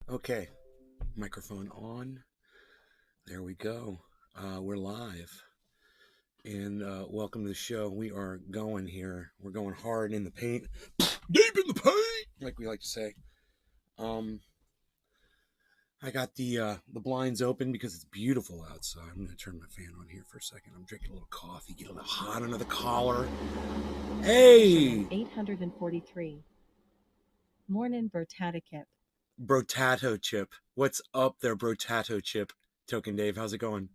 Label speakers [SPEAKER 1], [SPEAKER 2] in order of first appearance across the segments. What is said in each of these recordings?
[SPEAKER 1] Okay, microphone on. There we go. We're live. And welcome to the show. We are going here. We're going hard in the paint. Deep in the paint, like we like to say. Um, I got the blinds open because it's beautiful outside. I'm gonna turn my fan on here for a second. I'm drinking a little coffee, get a little hot under the collar. Hey,
[SPEAKER 2] 843. Mornin' Bertatikip.
[SPEAKER 1] Brotato Chip. What's up there, Brotato Chip? Token Dave, how's it going?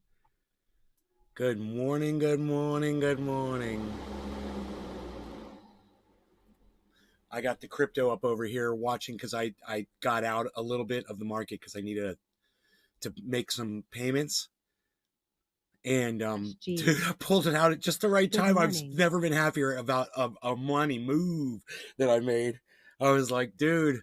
[SPEAKER 1] Good morning, good morning, good morning. I got the crypto up over here watching because I got out a little bit of the market because I needed to make some payments. And dude, I pulled it out at just the right time. I've never been happier about a money move that I made. I was like, dude,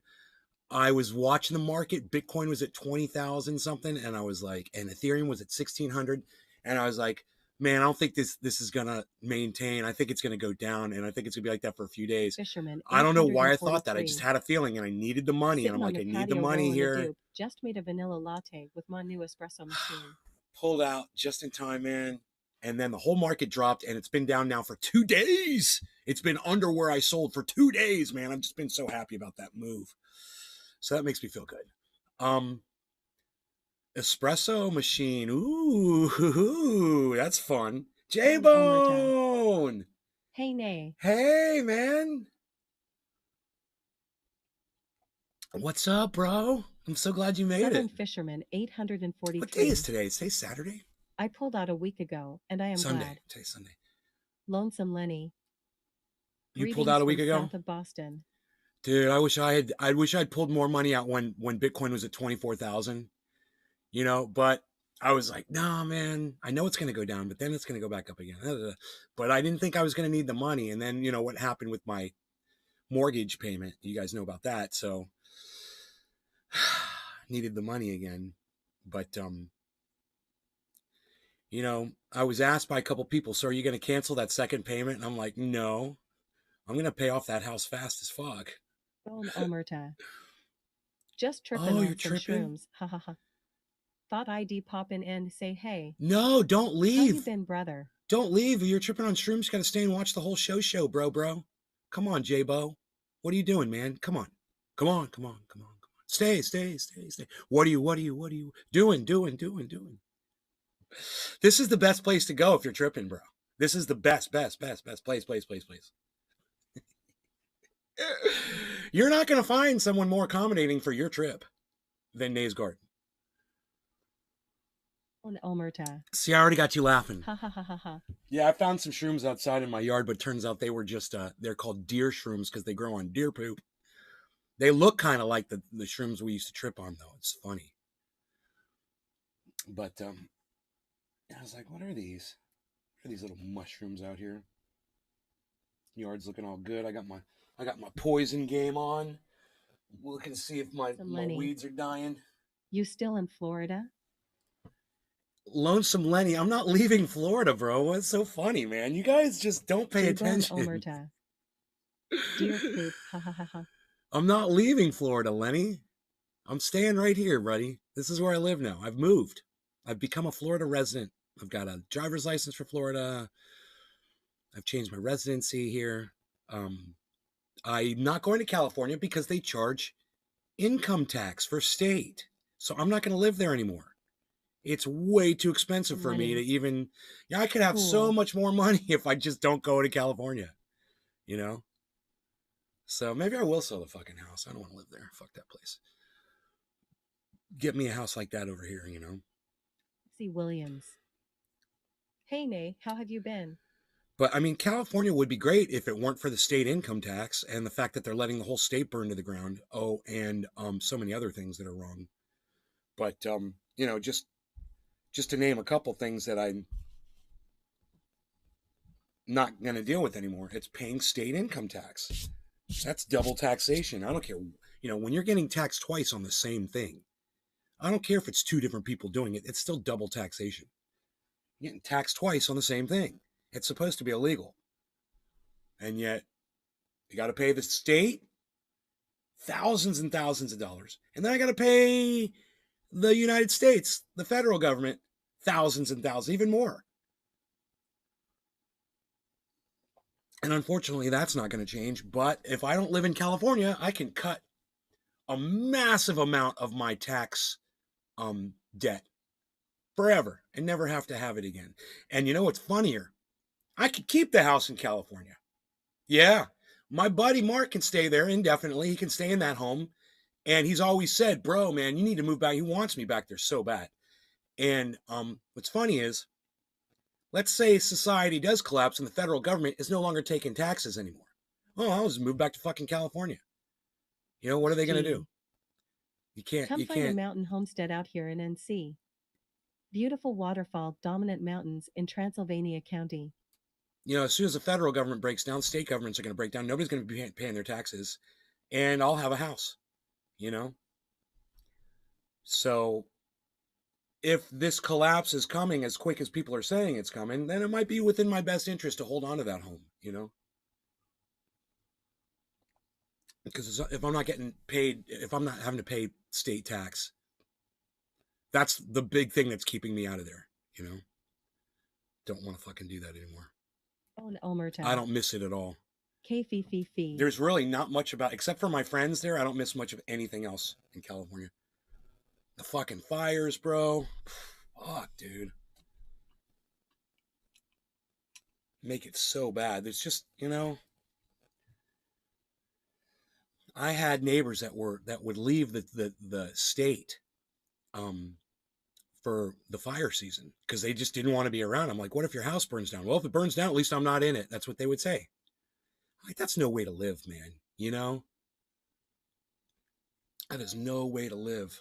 [SPEAKER 1] I was watching the market. Bitcoin was at 20,000 something, and I was like, and Ethereum was at 1,600, and I was like, man, I don't think this is gonna maintain. I think it's gonna go down, and I think it's gonna be like that for a few days.
[SPEAKER 2] Fisherman,
[SPEAKER 1] I don't know why I thought that. I just had a feeling, and I needed the money, and I'm like, I need the money here.
[SPEAKER 2] Just made a vanilla latte with my new espresso machine.
[SPEAKER 1] Pulled out just in time, man. And then the whole market dropped, and it's been down now for 2 days. It's been under where I sold for 2 days, man. I've just been so happy about that move. So that makes me feel good. Espresso machine. Ooh, that's fun. J-Bone.
[SPEAKER 2] Hey, Nay.
[SPEAKER 1] Hey, man. What's up, bro? I'm so glad you made
[SPEAKER 2] Southern Fisherman, 843.
[SPEAKER 1] What day is today? Is today Saturday?
[SPEAKER 2] I pulled out a week ago, and I am
[SPEAKER 1] Sunday.
[SPEAKER 2] glad.
[SPEAKER 1] Today's Sunday.
[SPEAKER 2] Lonesome Lenny.
[SPEAKER 1] You pulled out a week ago?
[SPEAKER 2] South of Boston.
[SPEAKER 1] Dude, I wish I'd pulled more money out when Bitcoin was at 24,000. You know, but I was like, nah, man, I know it's going to go down, but then it's going to go back up again. But I didn't think I was going to need the money. And then, you know, what happened with my mortgage payment? You guys know about that. So needed the money again. But, you know, I was asked by a couple people, so are you going to cancel that second payment? And I'm like, no, I'm going to pay off that house fast as fuck.
[SPEAKER 2] Omerta. Just tripping on some shrooms. Ha ha ha. Thought I'd pop in and say hey.
[SPEAKER 1] No, don't leave.
[SPEAKER 2] How you been, brother?
[SPEAKER 1] Don't leave. You're tripping on shrooms. You gotta stay and watch the whole show, bro. Come on, J-Bo. What are you doing, man? Come on. Come on. Stay. What are you doing? This is the best place to go if you're tripping, bro. This is the best place. You're not gonna find someone more accommodating for your trip than Nay's Garden.
[SPEAKER 2] Omerta.
[SPEAKER 1] See, I already got you laughing.
[SPEAKER 2] Ha ha ha ha ha.
[SPEAKER 1] Yeah, I found some shrooms outside in my yard, but it turns out they were just they're called deer shrooms because they grow on deer poop. They look kind of like the shrooms we used to trip on, though. It's funny. But I was like, what are these? What are these little mushrooms out here? Yard's looking all good. I got my poison game on. Looking to see if my weeds are dying.
[SPEAKER 2] You still in Florida?
[SPEAKER 1] Lonesome Lenny, I'm not leaving Florida, bro. What's so funny, man? You guys just don't pay attention.
[SPEAKER 2] Omerta. Dear poop. Ha ha ha ha.
[SPEAKER 1] I'm not leaving Florida, Lenny. I'm staying right here, buddy. This is where I live now. I've moved. I've become a Florida resident. I've got a driver's license for Florida. I've changed my residency here. I'm not going to California because they charge income tax for state. So I'm not going to live there anymore. It's way too expensive for me to even, I could have so much more money if I just don't go to California, you know? So maybe I will sell the fucking house. I don't want to live there. Fuck that place. Get me a house like that over here, you know?
[SPEAKER 2] C. Williams. Hey, Nay, how have you been?
[SPEAKER 1] But I mean, California would be great if it weren't for the state income tax and the fact that they're letting the whole state burn to the ground. Oh, and so many other things that are wrong. But, you know, just to name a couple things that I'm not going to deal with anymore. It's paying state income tax. That's double taxation. I don't care. You know, when you're getting taxed twice on the same thing, I don't care if it's two different people doing it. It's still double taxation. You're getting taxed twice on the same thing. It's supposed to be illegal. And yet, you got to pay the state thousands and thousands of dollars. And then I got to pay the United States, the federal government, thousands and thousands, even more. And unfortunately, that's not going to change. But if I don't live in California, I can cut a massive amount of my tax debt forever and never have to have it again. And you know what's funnier? I could keep the house in California. Yeah. My buddy Mark can stay there indefinitely. He can stay in that home. And he's always said, bro, man, you need to move back. He wants me back there so bad. And what's funny is, let's say society does collapse and the federal government is no longer taking taxes anymore. Oh, I'll just move back to fucking California. You know, what are they going to do? You can't.
[SPEAKER 2] Come find a mountain homestead out here in NC. Beautiful waterfall dominant mountains in Transylvania County.
[SPEAKER 1] You know, as soon as the federal government breaks down, state governments are going to break down. Nobody's going to be paying their taxes. And I'll have a house, you know? So if this collapse is coming as quick as people are saying it's coming, then it might be within my best interest to hold on to that home, you know? Because if I'm not getting paid, if I'm not having to pay state tax, that's the big thing that's keeping me out of there, you know? Don't want to fucking do that anymore. I don't miss it at all. There's really not much about, except for my friends there, I don't miss much of anything else in California. The fucking fires, bro. Fuck, dude. Make it so bad. There's just, you know, I had neighbors that would leave the state for the fire season because they just didn't want to be around. I'm like, what if your house burns down? Well, if it burns down, at least I'm not in it. That's what they would say. Like, that's no way to live, man. You know? That is no way to live.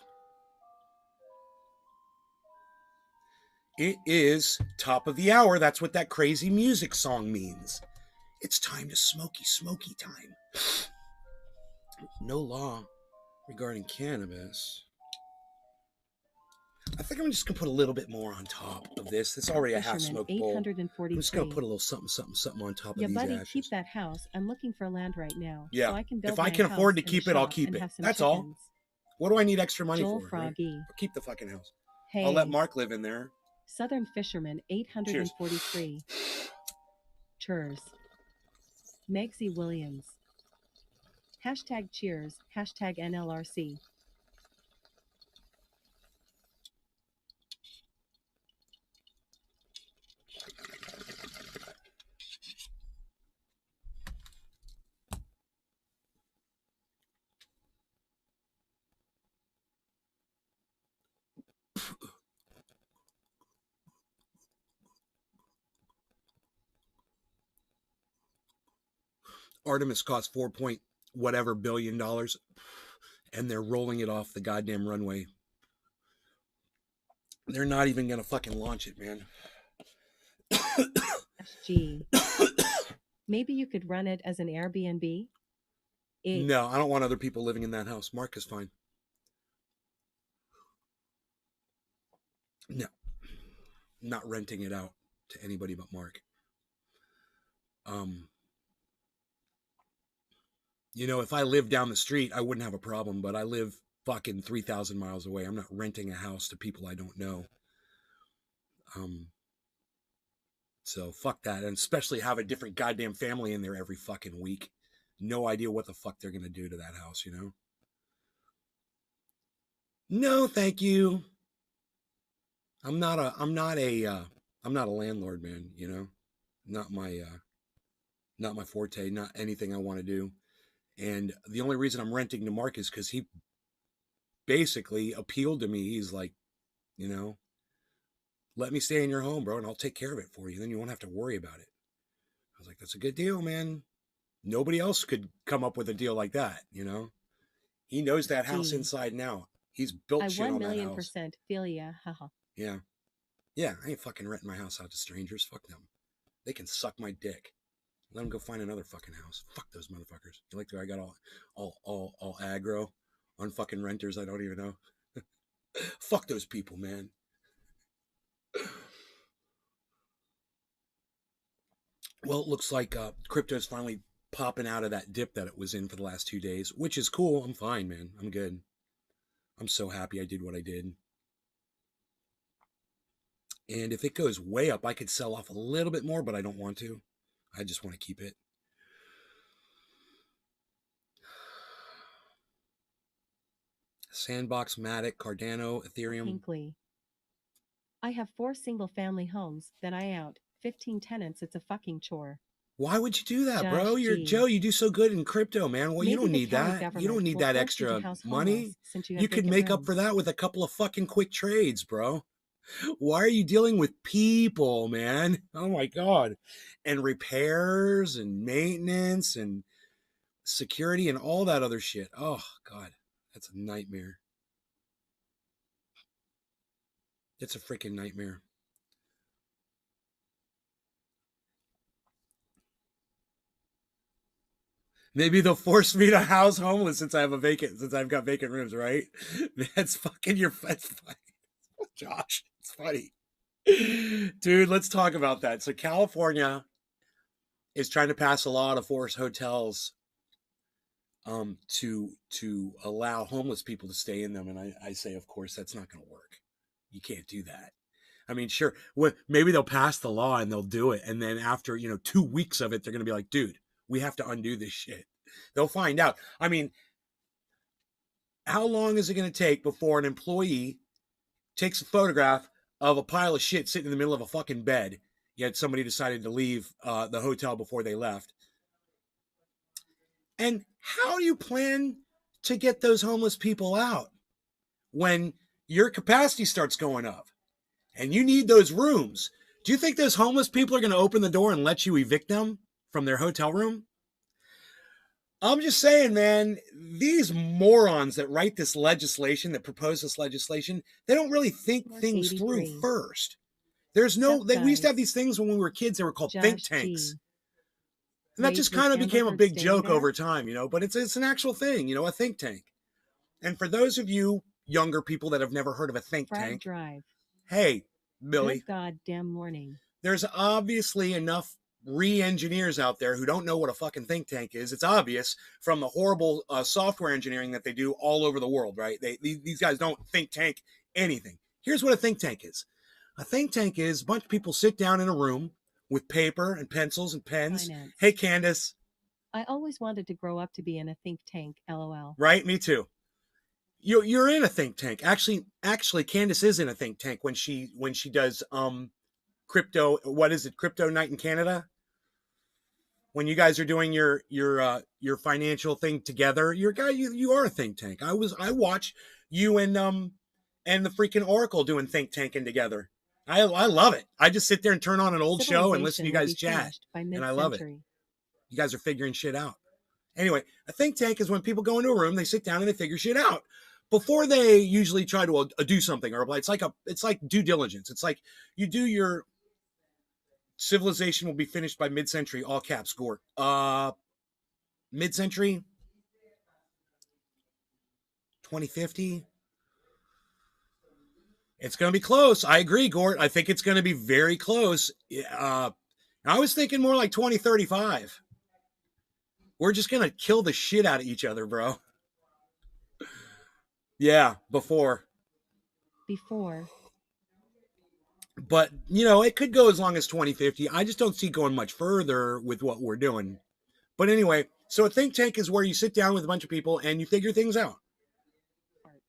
[SPEAKER 1] It is top of the hour. That's what that crazy music song means. It's time to smoky time. No law regarding cannabis. I think I'm just going to put a little bit more on top of this. It's already a half smoked bowl. I'm just going to put a little something on top of these
[SPEAKER 2] buddy,
[SPEAKER 1] ashes.
[SPEAKER 2] Keep that house. I'm looking for land right now.
[SPEAKER 1] Yeah.
[SPEAKER 2] So I can build
[SPEAKER 1] if I can afford to keep it, I'll keep it. That's all. What do I need extra money for?
[SPEAKER 2] Froggy.
[SPEAKER 1] Right? Keep the fucking house.
[SPEAKER 2] Hey.
[SPEAKER 1] I'll let Mark live in there.
[SPEAKER 2] Southern Fisherman 843. Cheers. Megsy Williams. Hashtag cheers. Hashtag NLRC.
[SPEAKER 1] Artemis cost $4 whatever billion, and they're rolling it off the goddamn runway. They're not even gonna fucking launch it, man.
[SPEAKER 2] SG. Maybe you could run it as an Airbnb?
[SPEAKER 1] No, I don't want other people living in that house. Mark is fine. No. I'm not renting it out to anybody but Mark. You know, if I lived down the street, I wouldn't have a problem, but I live fucking 3,000 miles away. I'm not renting a house to people I don't know. So fuck that. And especially have a different goddamn family in there every fucking week. No idea what the fuck they're going to do to that house, you know? No, thank you. I'm not a landlord, man, you know? Not my forte, not anything I want to do. And the only reason I'm renting to Mark is because he basically appealed to me. He's like, you know, let me stay in your home, bro, and I'll take care of it for you. Then you won't have to worry about it. I was like, that's a good deal, man. Nobody else could come up with a deal like that, you know? He knows that house inside and out. He's built shit on that house.
[SPEAKER 2] 1,000,000% feel ya. Haha.
[SPEAKER 1] Yeah. Yeah, I ain't fucking renting my house out to strangers. Fuck them. They can suck my dick. Let them go find another fucking house. Fuck those motherfuckers. You like the way I got all aggro on fucking renters I don't even know? Fuck those people, man. Well, it looks like crypto's finally popping out of that dip that it was in for the last 2 days, which is cool. I'm fine, man. I'm good. I'm so happy I did what I did. And if it goes way up, I could sell off a little bit more, but I don't want to. I just want to keep it. Sandbox, Matic, Cardano, Ethereum.
[SPEAKER 2] Hinkley. I have 4 single-family homes, then I out 15 tenants. It's a fucking chore.
[SPEAKER 1] Why would you do that, bro? Joe, you do so good in crypto, man. Well, you don't need that. You don't need that extra money. You could make up for that with a couple of fucking quick trades, bro. Why are you dealing with people, man? Oh my God. And repairs and maintenance and security and all that other shit. Oh God, that's a nightmare. It's a freaking nightmare. Maybe they'll force me to house homeless since I've got vacant rooms, right? That's fucking that's funny. Josh, it's funny. Dude, let's talk about that. So California is trying to pass a law to force hotels to allow homeless people to stay in them. And I say, of course, that's not going to work. You can't do that. I mean, sure, maybe they'll pass the law and they'll do it. And then after, 2 weeks of it, they're going to be like, dude, we have to undo this shit. They'll find out. I mean, how long is it going to take before an employee takes a photograph of a pile of shit sitting in the middle of a fucking bed, yet somebody decided to leave the hotel before they left? And how do you plan to get those homeless people out when your capacity starts going up and you need those rooms? Do you think those homeless people are going to open the door and let you evict them from their hotel room? I'm just saying, man, these morons that write this legislation, that propose this legislation, they don't really think things through first. There's no, we used to have these things when we were kids, they were called think tanks. And that just kind of became a big joke over time, but it's an actual thing, a think tank. And for those of you younger people that have never heard of a think tank, hey, Billy,
[SPEAKER 2] good goddamn morning.
[SPEAKER 1] There's obviously enough re-engineers out there who don't know what a fucking think tank is. It's obvious from the horrible software engineering that they do all over the world, right? These guys don't think tank anything. Here's what a think tank is. A think tank is a bunch of people sit down in a room with paper and pencils and pens. Finance. Hey, Candace.
[SPEAKER 2] I always wanted to grow up to be in a think tank, LOL.
[SPEAKER 1] Right, me too. You're in a think tank. Actually, Candace is in a think tank when she does crypto. What is it? Crypto night in Canada. When you guys are doing your financial thing together, you are a think tank. I watch you and the freaking Oracle doing think tanking together. I love it. I just sit there and turn on an old show and listen to you guys chat, and I love it. You guys are figuring shit out. Anyway, a think tank is when people go into a room, they sit down and they figure shit out before they usually try to do something, or it's like due diligence. It's like you do your civilization will be finished by mid-century, all caps, Gort. Mid-century, 2050. It's going to be close. I agree, Gort. I think it's going to be very close. I was thinking more like 2035. We're just going to kill the shit out of each other, bro. Yeah, before. But, it could go as long as 2050. I just don't see going much further with what we're doing. But anyway, so a think tank is where you sit down with a bunch of people and you figure things out.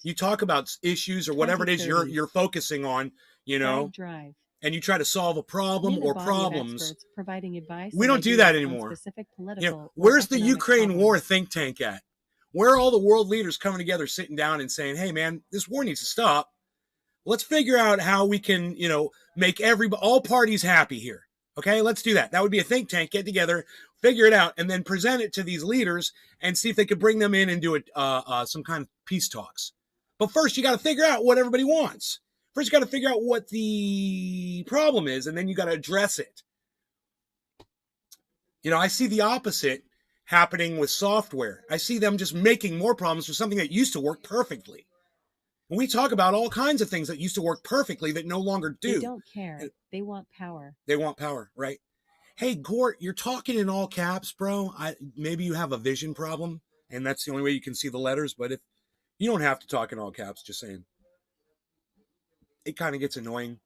[SPEAKER 1] You talk about issues or whatever it is you're focusing on, and you try to solve a problem or problems.
[SPEAKER 2] Providing advice.
[SPEAKER 1] We don't do that anymore. Where's the Ukraine war think tank at? Where are all the world leaders coming together, sitting down and saying, hey, man, this war needs to stop. Let's figure out how we can, make all parties happy here. Okay, let's do that. That would be a think tank. Get together, figure it out, and then present it to these leaders and see if they could bring them in and do it some kind of peace talks. But first, you got to figure out what everybody wants. First, you got to figure out what the problem is, and then you got to address it. I see the opposite happening with software. I see them just making more problems for something that used to work perfectly. And we talk about all kinds of things that used to work perfectly that no longer do.
[SPEAKER 2] They don't care. They want power.
[SPEAKER 1] They want power, right? Hey, Gort, you're talking in all caps, bro. Maybe you have a vision problem, and that's the only way you can see the letters. But if you don't have to talk in all caps, just saying. It kind of gets annoying.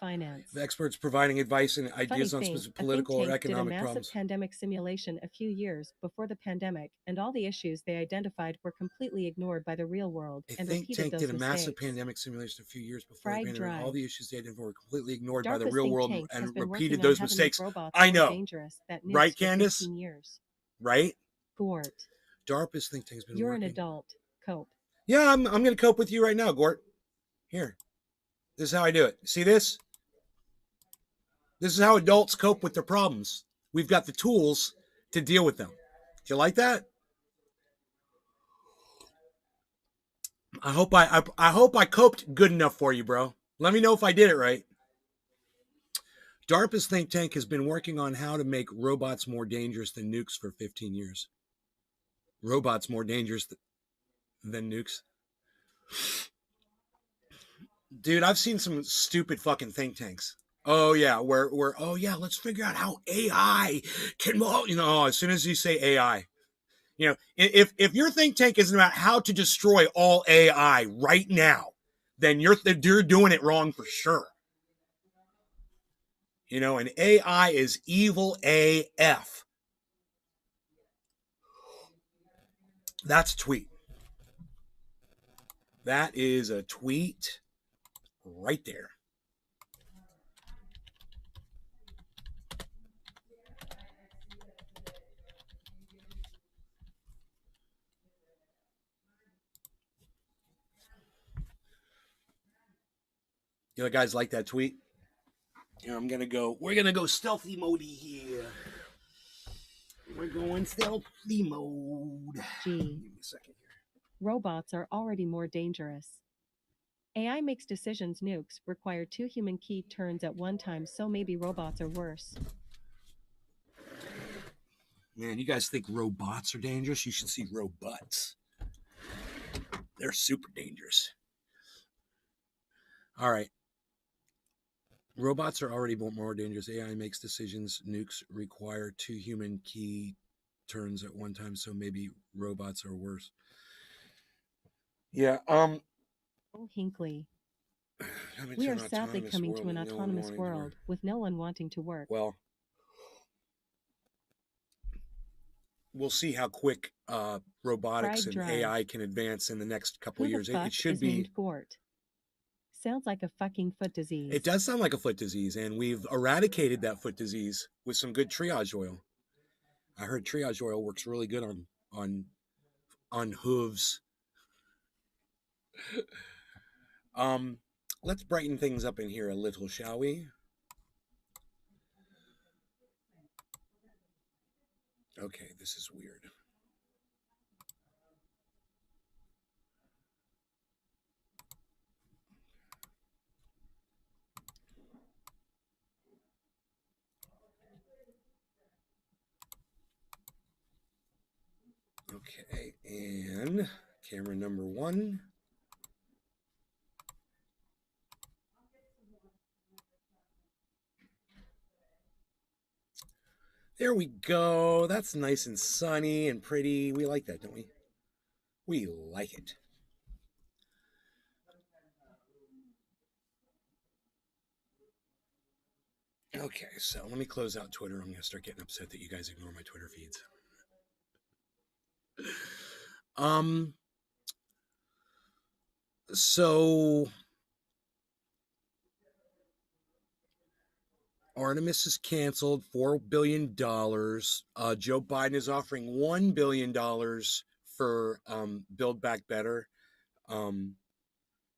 [SPEAKER 2] Finance.
[SPEAKER 1] The experts providing advice and ideas on specific political or economic problems.
[SPEAKER 2] A massive pandemic simulation a few years before the pandemic, and all the issues they identified were completely ignored by the real world.
[SPEAKER 1] A think tank did a massive pandemic simulation a few years before the pandemic. All the issues they identified were completely ignored by the real world and repeated those mistakes. I know. Right, Candace? Right?
[SPEAKER 2] Gort.
[SPEAKER 1] DARPA's think tank's been working.
[SPEAKER 2] You're an adult. Cope.
[SPEAKER 1] Yeah, I'm going to cope with you right now, Gort. Here. This is how I do it. See this? This is how adults cope with their problems. We've got the tools to deal with them. Do you like that? I hope I coped good enough for you, bro. Let me know if I did it right. DARPA's think tank has been working on how to make robots more dangerous than nukes for 15 years. Robots more dangerous than nukes. Dude, I've seen some stupid fucking think tanks. Oh yeah, oh yeah, let's figure out how AI can, as soon as you say AI, if your think tank isn't about how to destroy all AI right now, then you're doing it wrong for sure. And AI is evil AF. That's a tweet. That is a tweet right there. Guys like that tweet? Here, we're going to go stealthy mode here. We're going stealthy mode.
[SPEAKER 2] Give me a second here. Robots are already more dangerous. AI makes decisions. Nukes require 2 human key turns at one time, so maybe robots are worse.
[SPEAKER 1] Man, you guys think robots are dangerous? You should see robots. They're super dangerous. All right. Robots are already more dangerous. AI makes decisions. Nukes require 2 human key turns at one time, so maybe robots are worse. Yeah.
[SPEAKER 2] Hinckley. We are sadly coming to an autonomous world with no one wanting to work.
[SPEAKER 1] Well, we'll see how quick robotics and AI can advance in the next couple of years.
[SPEAKER 2] It should be. Gort. Sounds like a fucking foot disease.
[SPEAKER 1] It does sound like a foot disease, and we've eradicated that foot disease with some good triage oil. I heard triage oil works really good on hooves. Let's brighten things up in here a little, shall we? Okay, this is weird. Okay, and camera number 1. There we go. That's nice and sunny and pretty. We like that, don't we? We like it. Okay, so let me close out Twitter. I'm going to start getting upset that you guys ignore my Twitter feeds. So Artemis is canceled, $4 billion. Joe Biden is offering $1 billion for Build Back Better,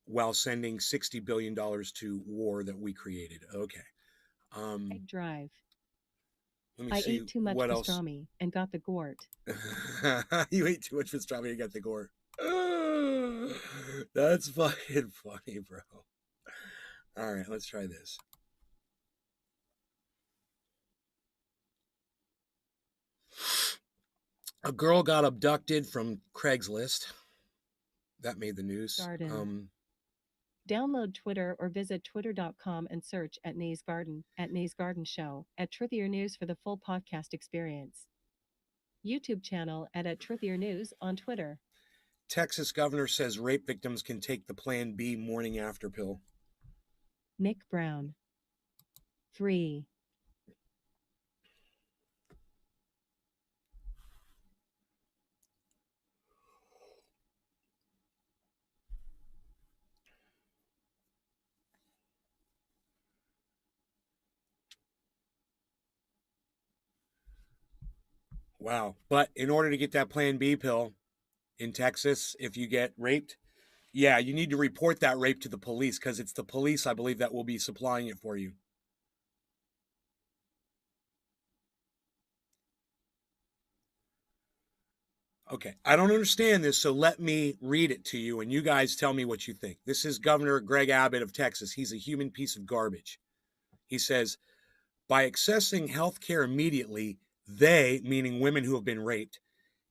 [SPEAKER 1] while sending $60 billion to war that we created. Okay.
[SPEAKER 2] Drive.
[SPEAKER 1] Let me see.
[SPEAKER 2] Ate too much pastrami and got the gort.
[SPEAKER 1] You ate too much pastrami and got the gort. That's fucking funny, bro. All right, let's try this. A girl got abducted from Craigslist. That made the news.
[SPEAKER 2] Download Twitter or visit twitter.com and search at Nays Garden, at Nays Garden Show, at Truthier News for the full podcast experience. YouTube channel at Truthier News on Twitter.
[SPEAKER 1] Texas governor says rape victims can take the Plan B morning after pill.
[SPEAKER 2] Nick Brown. 3.
[SPEAKER 1] Wow. But in order to get that Plan B pill in Texas, if you get raped, yeah, you need to report that rape to the police because it's the police, I believe, that will be supplying it for you. Okay, I don't understand this, so let me read it to you, and you guys tell me what you think. This is Governor Greg Abbott of Texas. He's a human piece of garbage. He says, by accessing health care immediately, they, meaning women who have been raped,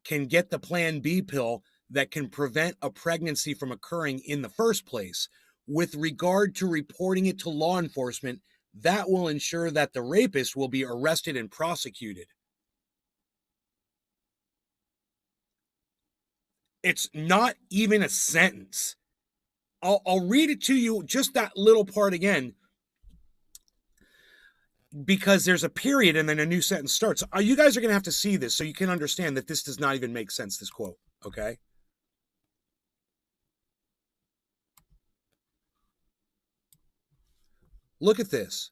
[SPEAKER 1] can get the Plan B pill that can prevent a pregnancy from occurring in the first place. With regard to reporting it to law enforcement, that will ensure that the rapist will be arrested and prosecuted. It's not even a sentence. I'll read it to you, just that little part again, because there's a period and then a new sentence starts. You guys are going to have to see this so you can understand that this does not even make sense, this quote, okay? Look at this.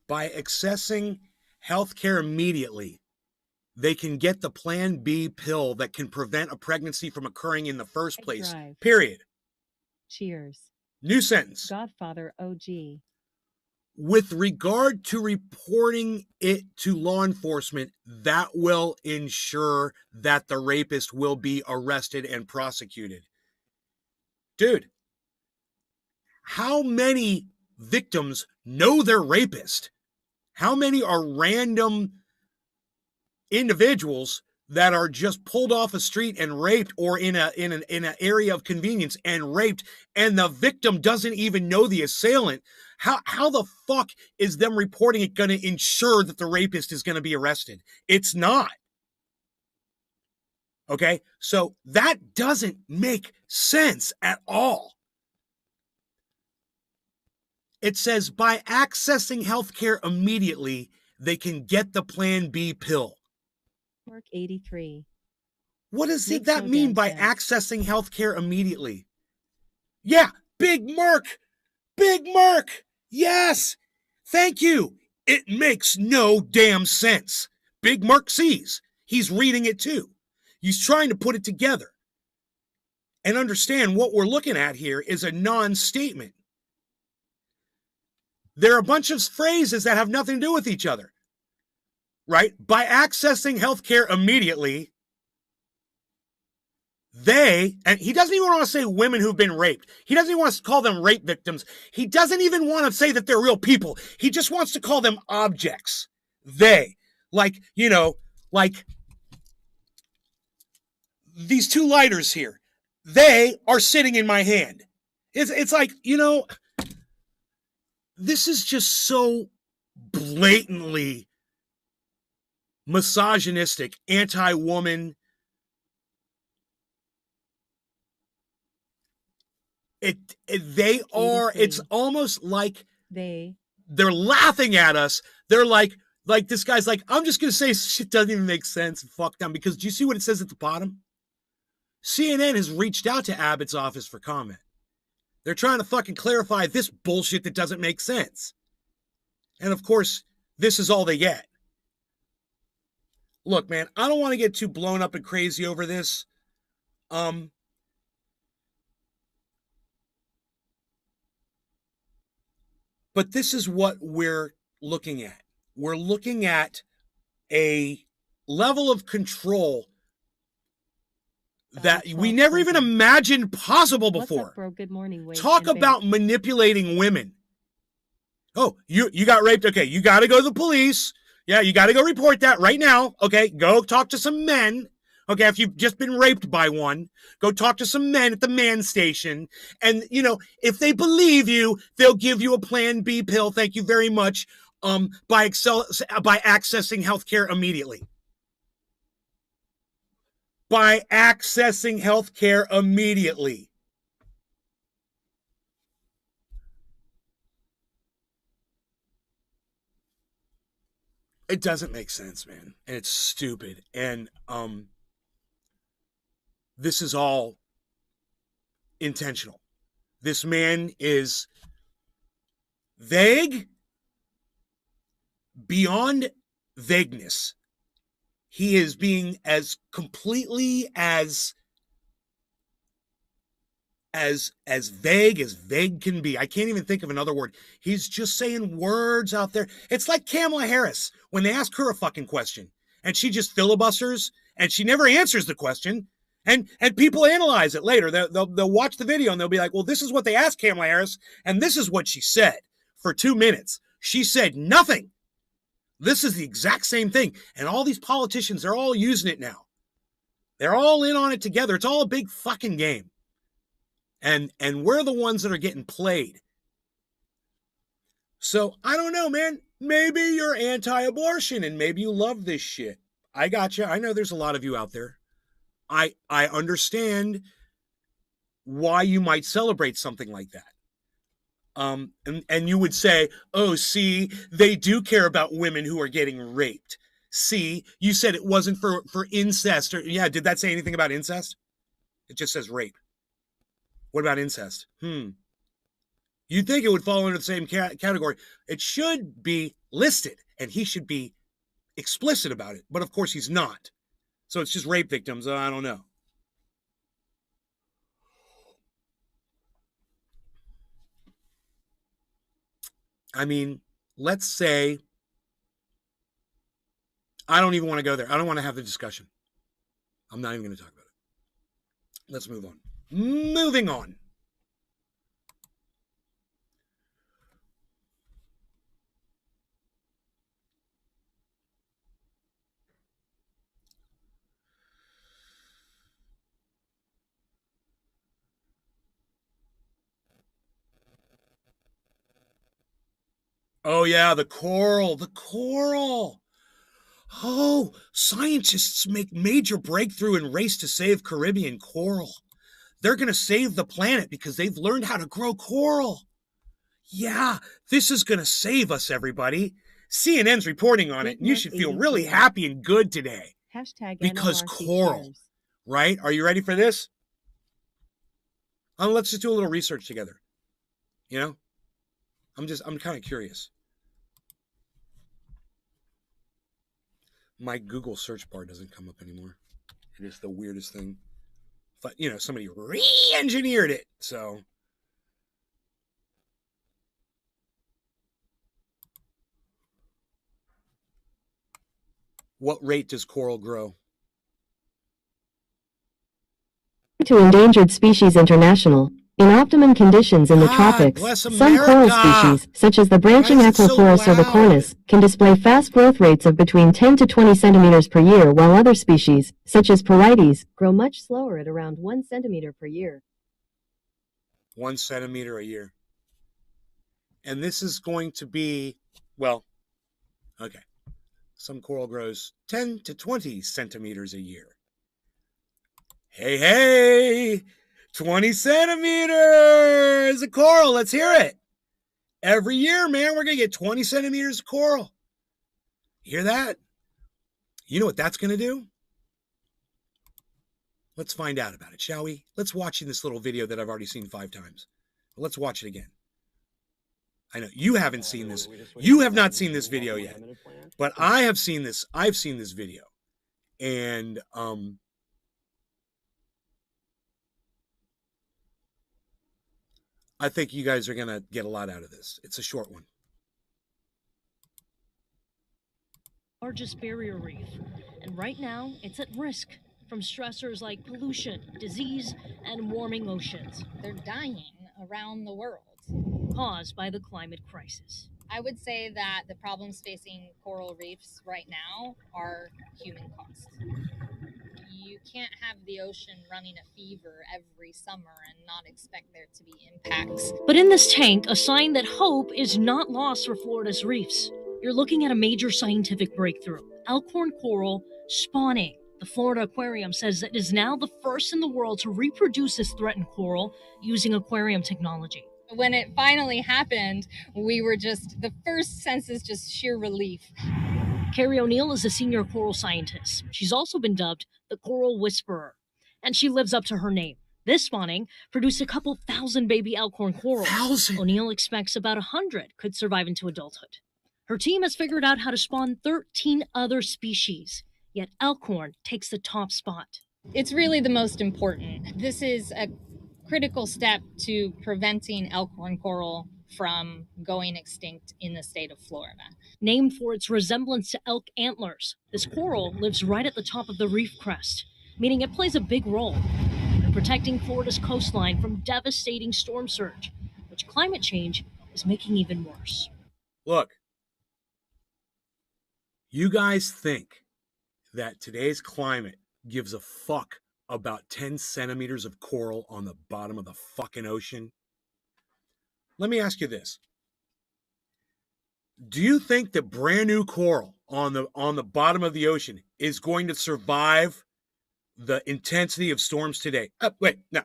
[SPEAKER 1] By accessing health care immediately, they can get the Plan B pill that can prevent a pregnancy from occurring in the first place.
[SPEAKER 2] Drive.
[SPEAKER 1] Period.
[SPEAKER 2] Cheers.
[SPEAKER 1] New sentence.
[SPEAKER 2] Godfather OG.
[SPEAKER 1] With regard to reporting it to law enforcement, that will ensure that the rapist will be arrested and prosecuted. Dude, how many victims know they're rapist? How many are random individuals that are just pulled off a street and raped, or in an area of convenience and raped, and the victim doesn't even know the assailant? How the fuck is them reporting it going to ensure that the rapist is going to be arrested? It's not. Okay? So that doesn't make sense at all. It says by accessing healthcare immediately, they can get the Plan B pill.
[SPEAKER 2] Mark 83.
[SPEAKER 1] What does
[SPEAKER 2] Makes
[SPEAKER 1] that
[SPEAKER 2] no
[SPEAKER 1] mean
[SPEAKER 2] damn
[SPEAKER 1] by
[SPEAKER 2] sense.
[SPEAKER 1] accessing healthcare immediately? Yeah, Big Merc. Big Merc. Yes. Thank you. It makes no damn sense. Big Merc sees. He's reading it too. He's trying to put it together and understand what we're looking at here is a non-statement. There are a bunch of phrases that have nothing to do with each other, right? By accessing healthcare immediately, and he doesn't even want to say women who've been raped. He doesn't even want to call them rape victims. He doesn't even want to say that they're real people. He just wants to call them objects. Like these two lighters here. They are sitting in my hand. It's like, this is just so blatantly misogynistic, anti-woman. It's almost like they're laughing at us. They're like this guy's like, I'm just going to say shit doesn't even make sense. Fuck them. Because do you see what it says at the bottom? CNN has reached out to Abbott's office for comment. They're trying to fucking clarify this bullshit that doesn't make sense. And of course, this is all they get. Look, man, I don't want to get too blown up and crazy over this. But this is what we're looking at. We're looking at a level of control that we never even imagined possible before.
[SPEAKER 2] What's up, bro? Good morning.
[SPEAKER 1] Talk about manipulating women. Oh, you got raped? Okay, you got to go to the police. Yeah, you got to go report that right now. Okay, go talk to some men. Okay, if you've just been raped by one, go talk to some men at the man station. And, you know, if they believe you, they'll give you a Plan B pill. Thank you very much. By accessing healthcare immediately. By accessing healthcare immediately. It doesn't make sense, man. And it's stupid. And this is all intentional. This man is vague beyond vagueness. He is being as completely as vague can be. I can't even think of another word. He's just saying words out there. It's like Kamala Harris when they ask her a fucking question and she just filibusters and she never answers the question. And people analyze it later. They'll watch the video and they'll be like, well, this is what they asked Kamala Harris and this is what she said for 2 minutes. She said nothing. This is the exact same thing. And all these politicians, they're all using it now. They're all in on it together. It's all a big fucking game. And we're the ones that are getting played. So I don't know, man. Maybe you're anti-abortion and maybe you love this shit. I got you. I know there's a lot of you out there. I understand why you might celebrate something like that. And you would say, oh, see, they do care about women who are getting raped. See, you said it wasn't for incest. Or, yeah, did that say anything about incest? It just says rape. What about incest? You'd think it would fall under the same category. It should be listed, and he should be explicit about it. But, of course, he's not. So it's just rape victims. I don't know. I mean, let's say, I don't even want to go there. I don't want to have the discussion. I'm not even going to talk about it. Let's move on. Moving on. Oh, yeah, the coral. The coral. Oh, scientists make major breakthrough in race to save Caribbean coral. They're going to save the planet because they've learned how to grow coral. Yeah, this is going to save us, everybody. CNN's reporting on it, and you should feel really happy and good today.
[SPEAKER 2] Hashtag
[SPEAKER 1] because
[SPEAKER 2] NLRC
[SPEAKER 1] coral,
[SPEAKER 2] cheers.
[SPEAKER 1] right? Are you ready for this? Let's just do a little research together. You know? I'm kind of curious. My Google search bar doesn't come up anymore. It is the weirdest thing. But, you know, somebody re-engineered it, so. What rate does coral grow?
[SPEAKER 3] To Endangered Species International. In optimum conditions in the tropics,
[SPEAKER 1] bless
[SPEAKER 3] some coral
[SPEAKER 1] America.
[SPEAKER 3] species, such as the branching
[SPEAKER 1] Why is it so
[SPEAKER 3] Aquaphora
[SPEAKER 1] loud?
[SPEAKER 3] cervicornis, can display fast growth rates of between 10 to 20 centimeters per year, while other species, such as Porites, grow much slower at around 1 centimeter per year.
[SPEAKER 1] 1 centimeter a year. And this is going to be, well, okay. Some coral grows 10 to 20 centimeters a year. Hey, 20 centimeters of coral. Let's hear it. Every year, man, we're going to get 20 centimeters of coral. Hear that? You know what that's going to do? Let's find out about it, shall we? Let's watch this little video that I've already seen 5 times. Let's watch it again. I know you haven't seen this. You have not seen this video yet, but I have seen this. I've seen this video, and I think you guys are gonna get a lot out of this. It's a short one.
[SPEAKER 4] Largest barrier reef, and right now it's at risk from stressors like pollution, disease, and warming oceans.
[SPEAKER 5] They're dying around the world,
[SPEAKER 4] caused by the climate crisis.
[SPEAKER 5] I would say that the problems facing coral reefs right now are human caused. you can't have the ocean running a fever every summer and not expect there to be impacts.
[SPEAKER 4] But in this tank, a sign that hope is not lost for Florida's reefs. You're looking at a major scientific breakthrough: Elkhorn coral spawning. The Florida Aquarium says it is now the first in the world to reproduce this threatened coral using aquarium technology.
[SPEAKER 5] When it finally happened, we were just, the first sense is just sheer relief.
[SPEAKER 4] Carrie O'Neill is a senior coral scientist. She's also been dubbed the Coral Whisperer, and she lives up to her name. This spawning produced a couple thousand baby Elkhorn corals.
[SPEAKER 1] 1,000?
[SPEAKER 4] O'Neill expects about 100 could survive into adulthood. Her team has figured out how to spawn 13 other species, yet Elkhorn takes the top spot.
[SPEAKER 5] It's really the most important. This is a critical step to preventing Elkhorn coral from going extinct in the state of Florida.
[SPEAKER 4] Named for its resemblance to elk antlers, this coral lives right at the top of the reef crest, meaning it plays a big role in protecting Florida's coastline from devastating storm surge, which climate change is making even worse.
[SPEAKER 1] Look, you guys think that today's climate gives a fuck about 10 centimeters of coral on the bottom of the fucking ocean? Let me ask you this. Do you think that brand new coral on the bottom of the ocean is going to survive the intensity of storms today? Wait, no.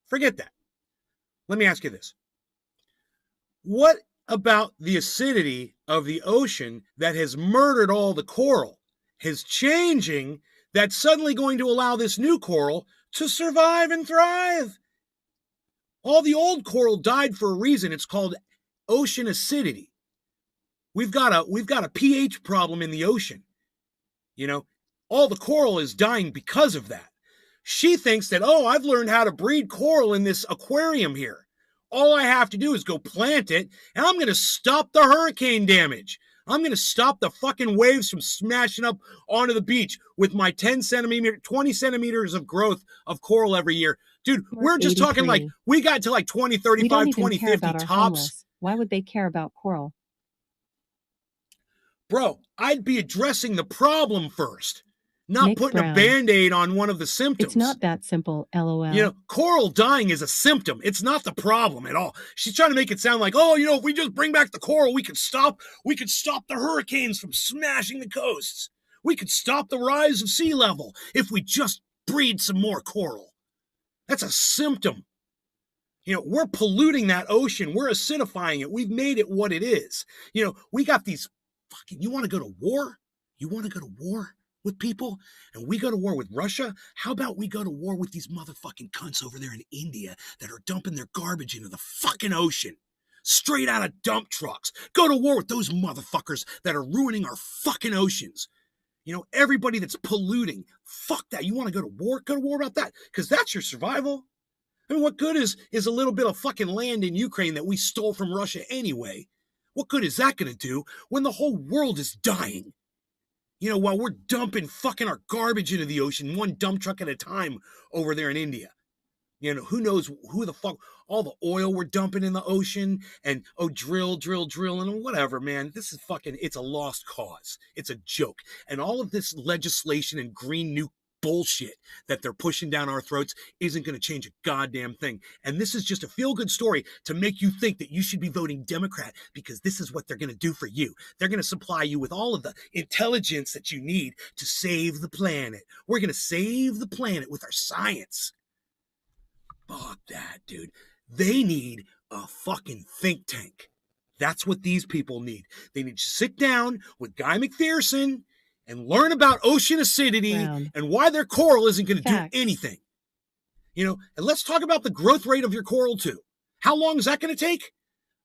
[SPEAKER 1] Forget that. Let me ask you this. What about the acidity of the ocean that has murdered all the coral is changing that's suddenly going to allow this new coral to survive and thrive? All the old coral died for a reason. It's called ocean acidity. We've got a pH problem in the ocean. You know, all the coral is dying because of that. She thinks that, oh, I've learned how to breed coral in this aquarium here. All I have to do is go plant it, and I'm going to stop the hurricane damage. I'm going to stop the fucking waves from smashing up onto the beach with my 20 centimeters of growth of coral every year. Dude, we're just talking like, we got to like 2035, 2050 tops.
[SPEAKER 2] Why would they care about coral?
[SPEAKER 1] Bro, I'd be addressing the problem first, not
[SPEAKER 2] Nick
[SPEAKER 1] putting
[SPEAKER 2] Brown.
[SPEAKER 1] a Band-Aid on one of the symptoms.
[SPEAKER 2] It's not that simple, LOL.
[SPEAKER 1] You know, coral dying is a symptom. It's not the problem at all. She's trying to make it sound like, oh, you know, if we just bring back the coral, we could stop the hurricanes from smashing the coasts. We could stop the rise of sea level if we just breed some more coral. That's a symptom. You know, we're polluting that ocean. We're acidifying it. We've made it what it is. You know, we got these fucking, you want to go to war? You want to go to war with people? And we go to war with Russia? How about we go to war with these motherfucking cunts over there in India that are dumping their garbage into the fucking ocean? Straight out of dump trucks. Go to war with those motherfuckers that are ruining our fucking oceans. You know, everybody that's polluting. Fuck that. You want to go to war? Go to war about that. Because that's your survival. I mean, what good is a little bit of fucking land in Ukraine that we stole from Russia anyway? What good is that going to do when the whole world is dying? You know, while we're dumping fucking our garbage into the ocean, one dump truck at a time over there in India. You know, who knows who the fuck, all the oil we're dumping in the ocean and, oh, drill, and whatever, man. This is fucking, it's a lost cause. It's a joke. And all of this legislation and green new bullshit that they're pushing down our throats isn't going to change a goddamn thing. And this is just a feel-good story to make you think that you should be voting Democrat because this is what they're going to do for you. They're going to supply you with all of the intelligence that you need to save the planet. We're going to save the planet with our science. Fuck that, dude. They need a fucking think tank. That's what these people need. They need to sit down with Guy McPherson and learn about ocean acidity and why their coral isn't going to do anything. You know, and let's talk about the growth rate of your coral too. How long is that going to take?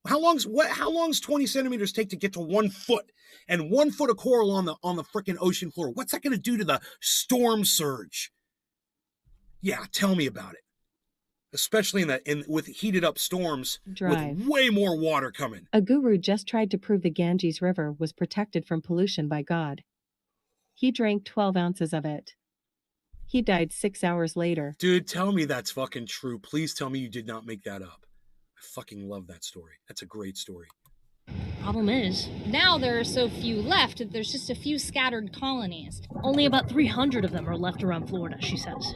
[SPEAKER 1] How long's 20 centimeters take to get to 1 foot? And 1 foot of coral on the freaking ocean floor. What's that going to do to the storm surge? Yeah, tell me about it. Especially with heated up storms with way more water coming.
[SPEAKER 2] A guru just tried to prove the Ganges River was protected from pollution by God. He drank 12 ounces of it. He died 6 hours later.
[SPEAKER 1] Dude, tell me that's fucking true. Please tell me you did not make that up. I fucking love that story. That's a great story.
[SPEAKER 4] Problem is,
[SPEAKER 5] Now there are so few left that there's just a few scattered colonies.
[SPEAKER 4] only about 300 of them are left around Florida, she says.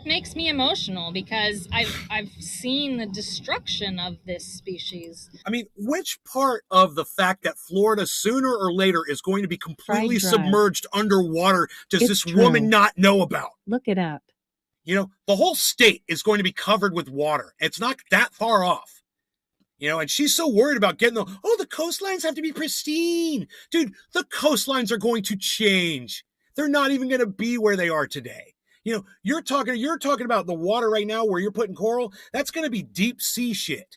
[SPEAKER 5] Makes me emotional because I've seen the destruction of this species.
[SPEAKER 1] I mean, which part of the fact that Florida sooner or later is going to be completely submerged underwater does
[SPEAKER 2] It's
[SPEAKER 1] this
[SPEAKER 2] true.
[SPEAKER 1] woman not know about?
[SPEAKER 2] Look it up.
[SPEAKER 1] You know, the whole state is going to be covered with water. It's not that far off. You know, and she's so worried about getting the coastlines have to be pristine. Dude, the coastlines are going to change. They're not even going to be where they are today. You know, you're talking about the water right now where you're putting coral. That's going to be deep sea shit.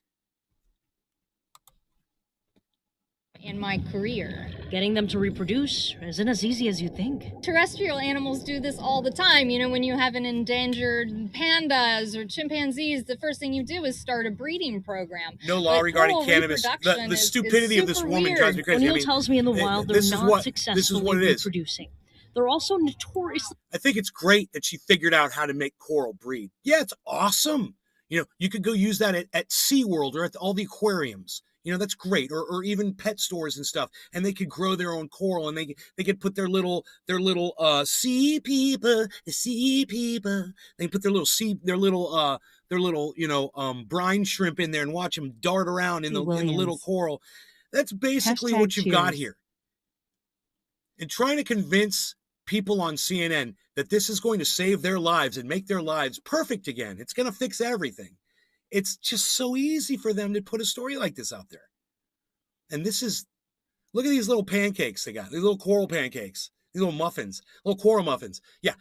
[SPEAKER 5] In my career,
[SPEAKER 4] Getting them to reproduce isn't as easy as you think.
[SPEAKER 5] terrestrial animals do this all the time. You know, when you have an endangered pandas or chimpanzees, the first thing you do is start a breeding program.
[SPEAKER 1] No law
[SPEAKER 5] But
[SPEAKER 1] regarding
[SPEAKER 5] coral
[SPEAKER 1] cannabis.
[SPEAKER 5] reproduction
[SPEAKER 1] The
[SPEAKER 5] is
[SPEAKER 1] stupidity of this
[SPEAKER 5] super
[SPEAKER 1] woman
[SPEAKER 5] weird.
[SPEAKER 1] drives me crazy.
[SPEAKER 4] O'Neill
[SPEAKER 1] I mean,
[SPEAKER 4] tells me in the wild they're
[SPEAKER 1] this is
[SPEAKER 4] not
[SPEAKER 1] what
[SPEAKER 4] successfully
[SPEAKER 1] it is.
[SPEAKER 4] reproducing. They're also notoriously
[SPEAKER 1] I think it's great that she figured out how to make coral breed. Yeah, it's awesome. You know, you could go use that at SeaWorld or at all the aquariums. You know, that's great. Or even pet stores and stuff. And they could grow their own coral and they could put their little sea people, They can put their little brine shrimp in there and watch them dart around in the little coral. That's basically what you've got here. And trying to convince people on CNN that this is going to save their lives and make their lives perfect again. It's going to fix everything. It's just so easy for them to put a story like this out there. And look at these little pancakes they got, these little coral pancakes, these little muffins, little coral muffins. Yeah,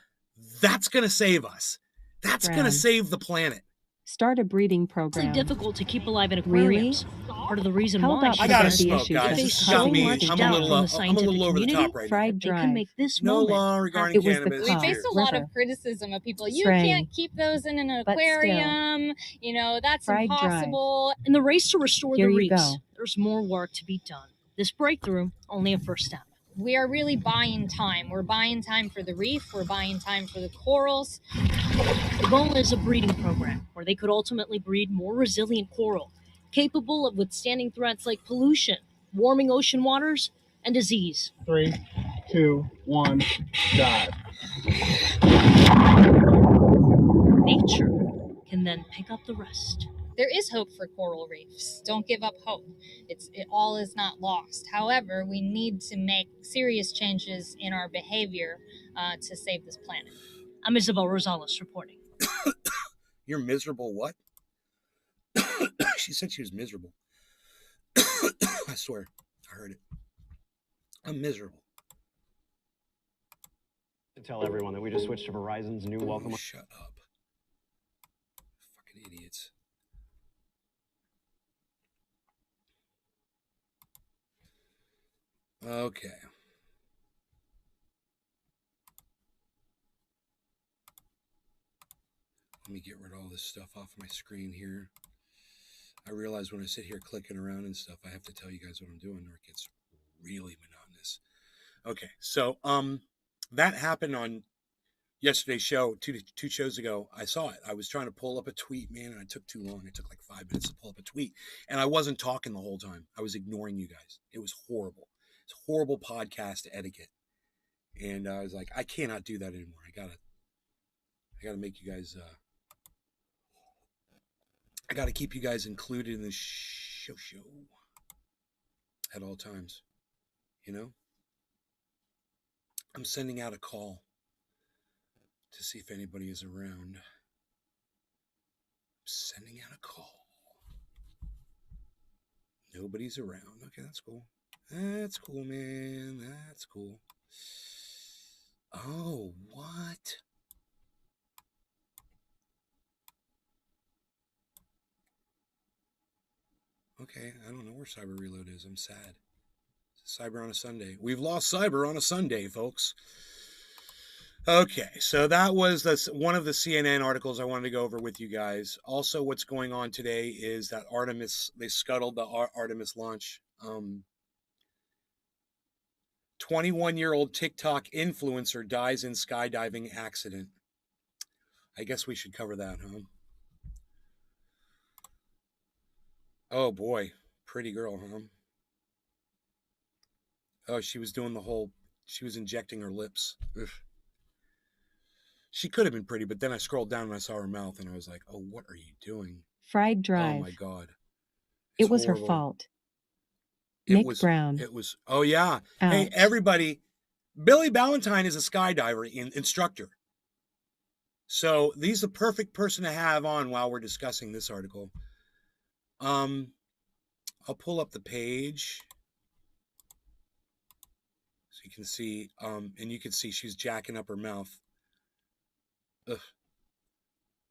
[SPEAKER 1] that's going to save us. That's going to save the planet.
[SPEAKER 2] Start a breeding program.
[SPEAKER 4] difficult to keep alive in aquariums. Part of the reason
[SPEAKER 2] How
[SPEAKER 4] why
[SPEAKER 2] about
[SPEAKER 4] she
[SPEAKER 1] I gotta
[SPEAKER 2] prevent the
[SPEAKER 1] smoke,
[SPEAKER 2] issues
[SPEAKER 1] guys.
[SPEAKER 2] that
[SPEAKER 1] This
[SPEAKER 2] cause
[SPEAKER 1] has got
[SPEAKER 2] so
[SPEAKER 1] me.
[SPEAKER 2] much
[SPEAKER 1] I'm
[SPEAKER 2] doubt
[SPEAKER 1] a
[SPEAKER 2] from
[SPEAKER 1] little
[SPEAKER 2] the
[SPEAKER 1] over
[SPEAKER 2] scientific
[SPEAKER 1] the
[SPEAKER 2] community?
[SPEAKER 1] top right now.
[SPEAKER 2] Fried
[SPEAKER 4] they
[SPEAKER 2] drive.
[SPEAKER 4] can make this
[SPEAKER 1] No
[SPEAKER 4] moment
[SPEAKER 1] law regarding
[SPEAKER 2] It was the
[SPEAKER 1] cannabis.
[SPEAKER 5] We
[SPEAKER 2] cost.
[SPEAKER 5] face a lot of
[SPEAKER 2] River.
[SPEAKER 5] criticism of people. You
[SPEAKER 2] Stray.
[SPEAKER 5] can't keep those in an
[SPEAKER 2] But still.
[SPEAKER 5] aquarium. You know, that's
[SPEAKER 2] Fried drive.
[SPEAKER 5] impossible.
[SPEAKER 4] In the race to restore
[SPEAKER 2] Here
[SPEAKER 4] the
[SPEAKER 2] you
[SPEAKER 4] reefs,
[SPEAKER 2] go.
[SPEAKER 4] there's more work to be done. This breakthrough, only a first step.
[SPEAKER 5] We are really buying time. We're buying time for the reef. We're buying time for the corals.
[SPEAKER 4] The goal is a breeding program where they could ultimately breed more resilient coral, capable of withstanding threats like pollution, warming ocean waters, and disease.
[SPEAKER 6] 3, 2, 1, dive.
[SPEAKER 4] Nature can then pick up the rest.
[SPEAKER 5] There is hope for coral reefs. Don't give up hope. It all is not lost. However, we need to make serious changes in our behavior to save this planet.
[SPEAKER 4] I'm Isabel Rosales reporting.
[SPEAKER 1] You're miserable what? She said she was miserable. I swear. I heard it. I'm miserable.
[SPEAKER 7] To tell everyone that we just switched to Verizon's new welcome.
[SPEAKER 1] Shut up. Fucking idiots. Okay. Let me get rid of all this stuff off my screen here. I realize when I sit here clicking around and stuff, I have to tell you guys what I'm doing or it gets really monotonous. Okay, so that happened on yesterday's show, two shows ago. I saw it. I was trying to pull up a tweet, man, and it took too long. It took like 5 minutes to pull up a tweet. And I wasn't talking the whole time. I was ignoring you guys. It was horrible. It's horrible podcast etiquette. And I was like, I cannot do that anymore. I gotta make you guys I gotta keep you guys included in the show at all times. You know? I'm sending out a call to see if anybody is around. I'm sending out a call. Nobody's around. Okay, that's cool. That's cool, man. That's cool. Oh, what? Okay, I don't know where Cyber Reload is. I'm sad. Cyber on a Sunday. We've lost Cyber on a Sunday, folks. Okay, so that was one of the CNN articles I wanted to go over with you guys. Also, what's going on today is that Artemis, they scuttled the Artemis launch. 21-year-old TikTok influencer dies in skydiving accident. I guess we should cover that, huh? Oh boy, pretty girl, huh? Oh, she was doing the whole. She was injecting her lips. Ugh. She could have been pretty, but then I scrolled down and I saw her mouth, and I was like, "Oh, what are you doing?"
[SPEAKER 2] Fried
[SPEAKER 1] Oh my
[SPEAKER 2] Drive.
[SPEAKER 1] God, it's
[SPEAKER 2] It was her
[SPEAKER 1] horrible.
[SPEAKER 2] fault.
[SPEAKER 1] It
[SPEAKER 2] Nick
[SPEAKER 1] was.
[SPEAKER 2] Brown.
[SPEAKER 1] It was. Oh yeah. Hey,
[SPEAKER 2] Ouch.
[SPEAKER 1] everybody. Billy Ballantyne is a skydiver instructor. So he's the perfect person to have on while we're discussing this article. I'll pull up the page so you can see, and you can see she's jacking up her mouth. Ugh.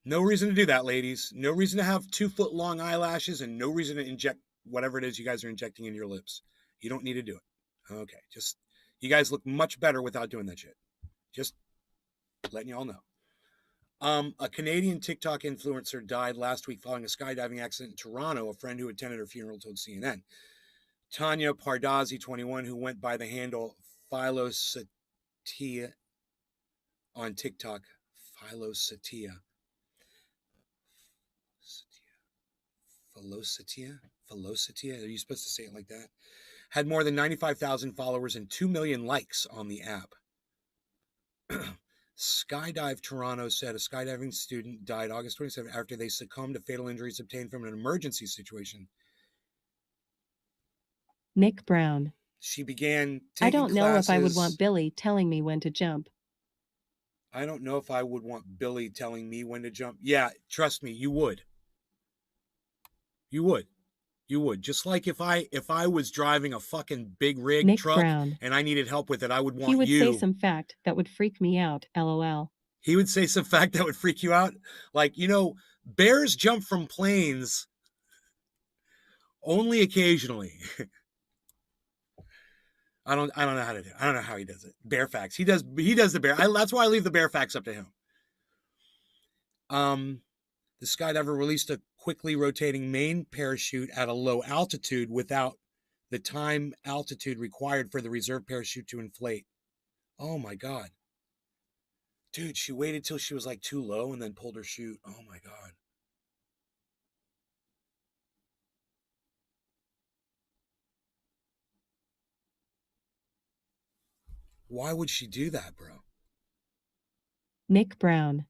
[SPEAKER 1] No reason to do that, ladies. No reason to have 2-foot long eyelashes, and no reason to inject whatever it is you guys are injecting in your lips. You don't need to do it. Okay, just you guys look much better without doing that shit. Just letting you all know. A Canadian TikTok influencer died last week following a skydiving accident in Toronto. A friend who attended her funeral told CNN. Tanya Pardazzi, 21, who went by the handle Philosatia on TikTok. Philosatia. Philosatia? Are you supposed to say it like that? Had more than 95,000 followers and 2 million likes on the app. Skydive Toronto said a skydiving student died August 27 after they succumbed to fatal injuries obtained from an emergency situation.
[SPEAKER 2] Nick Brown.
[SPEAKER 1] She began
[SPEAKER 2] I
[SPEAKER 1] taking
[SPEAKER 2] don't know
[SPEAKER 1] classes.
[SPEAKER 2] if I would want Billy telling me when to jump.
[SPEAKER 1] I don't know if I would want Billy telling me when to jump. Yeah, trust me, you would. You would. You would. Just like if I was driving a fucking big rig
[SPEAKER 2] Nick
[SPEAKER 1] truck
[SPEAKER 2] Brown.
[SPEAKER 1] and I needed help with it, I would want
[SPEAKER 2] He would
[SPEAKER 1] you.
[SPEAKER 2] say some fact that would freak me out, lol.
[SPEAKER 1] He would say some fact that would freak you out. Like, bears jump from planes only occasionally. I don't know how to do it. I don't know how he does it. Bear facts. He does the bear. That's why I leave the bear facts up to him. The skydiver released a quickly rotating main parachute at a low altitude without the time altitude required for the reserve parachute to inflate. Oh my God. Dude, she waited till she was like too low and then pulled her chute. Oh my God. Why would she do that, bro?
[SPEAKER 2] Nick Brown.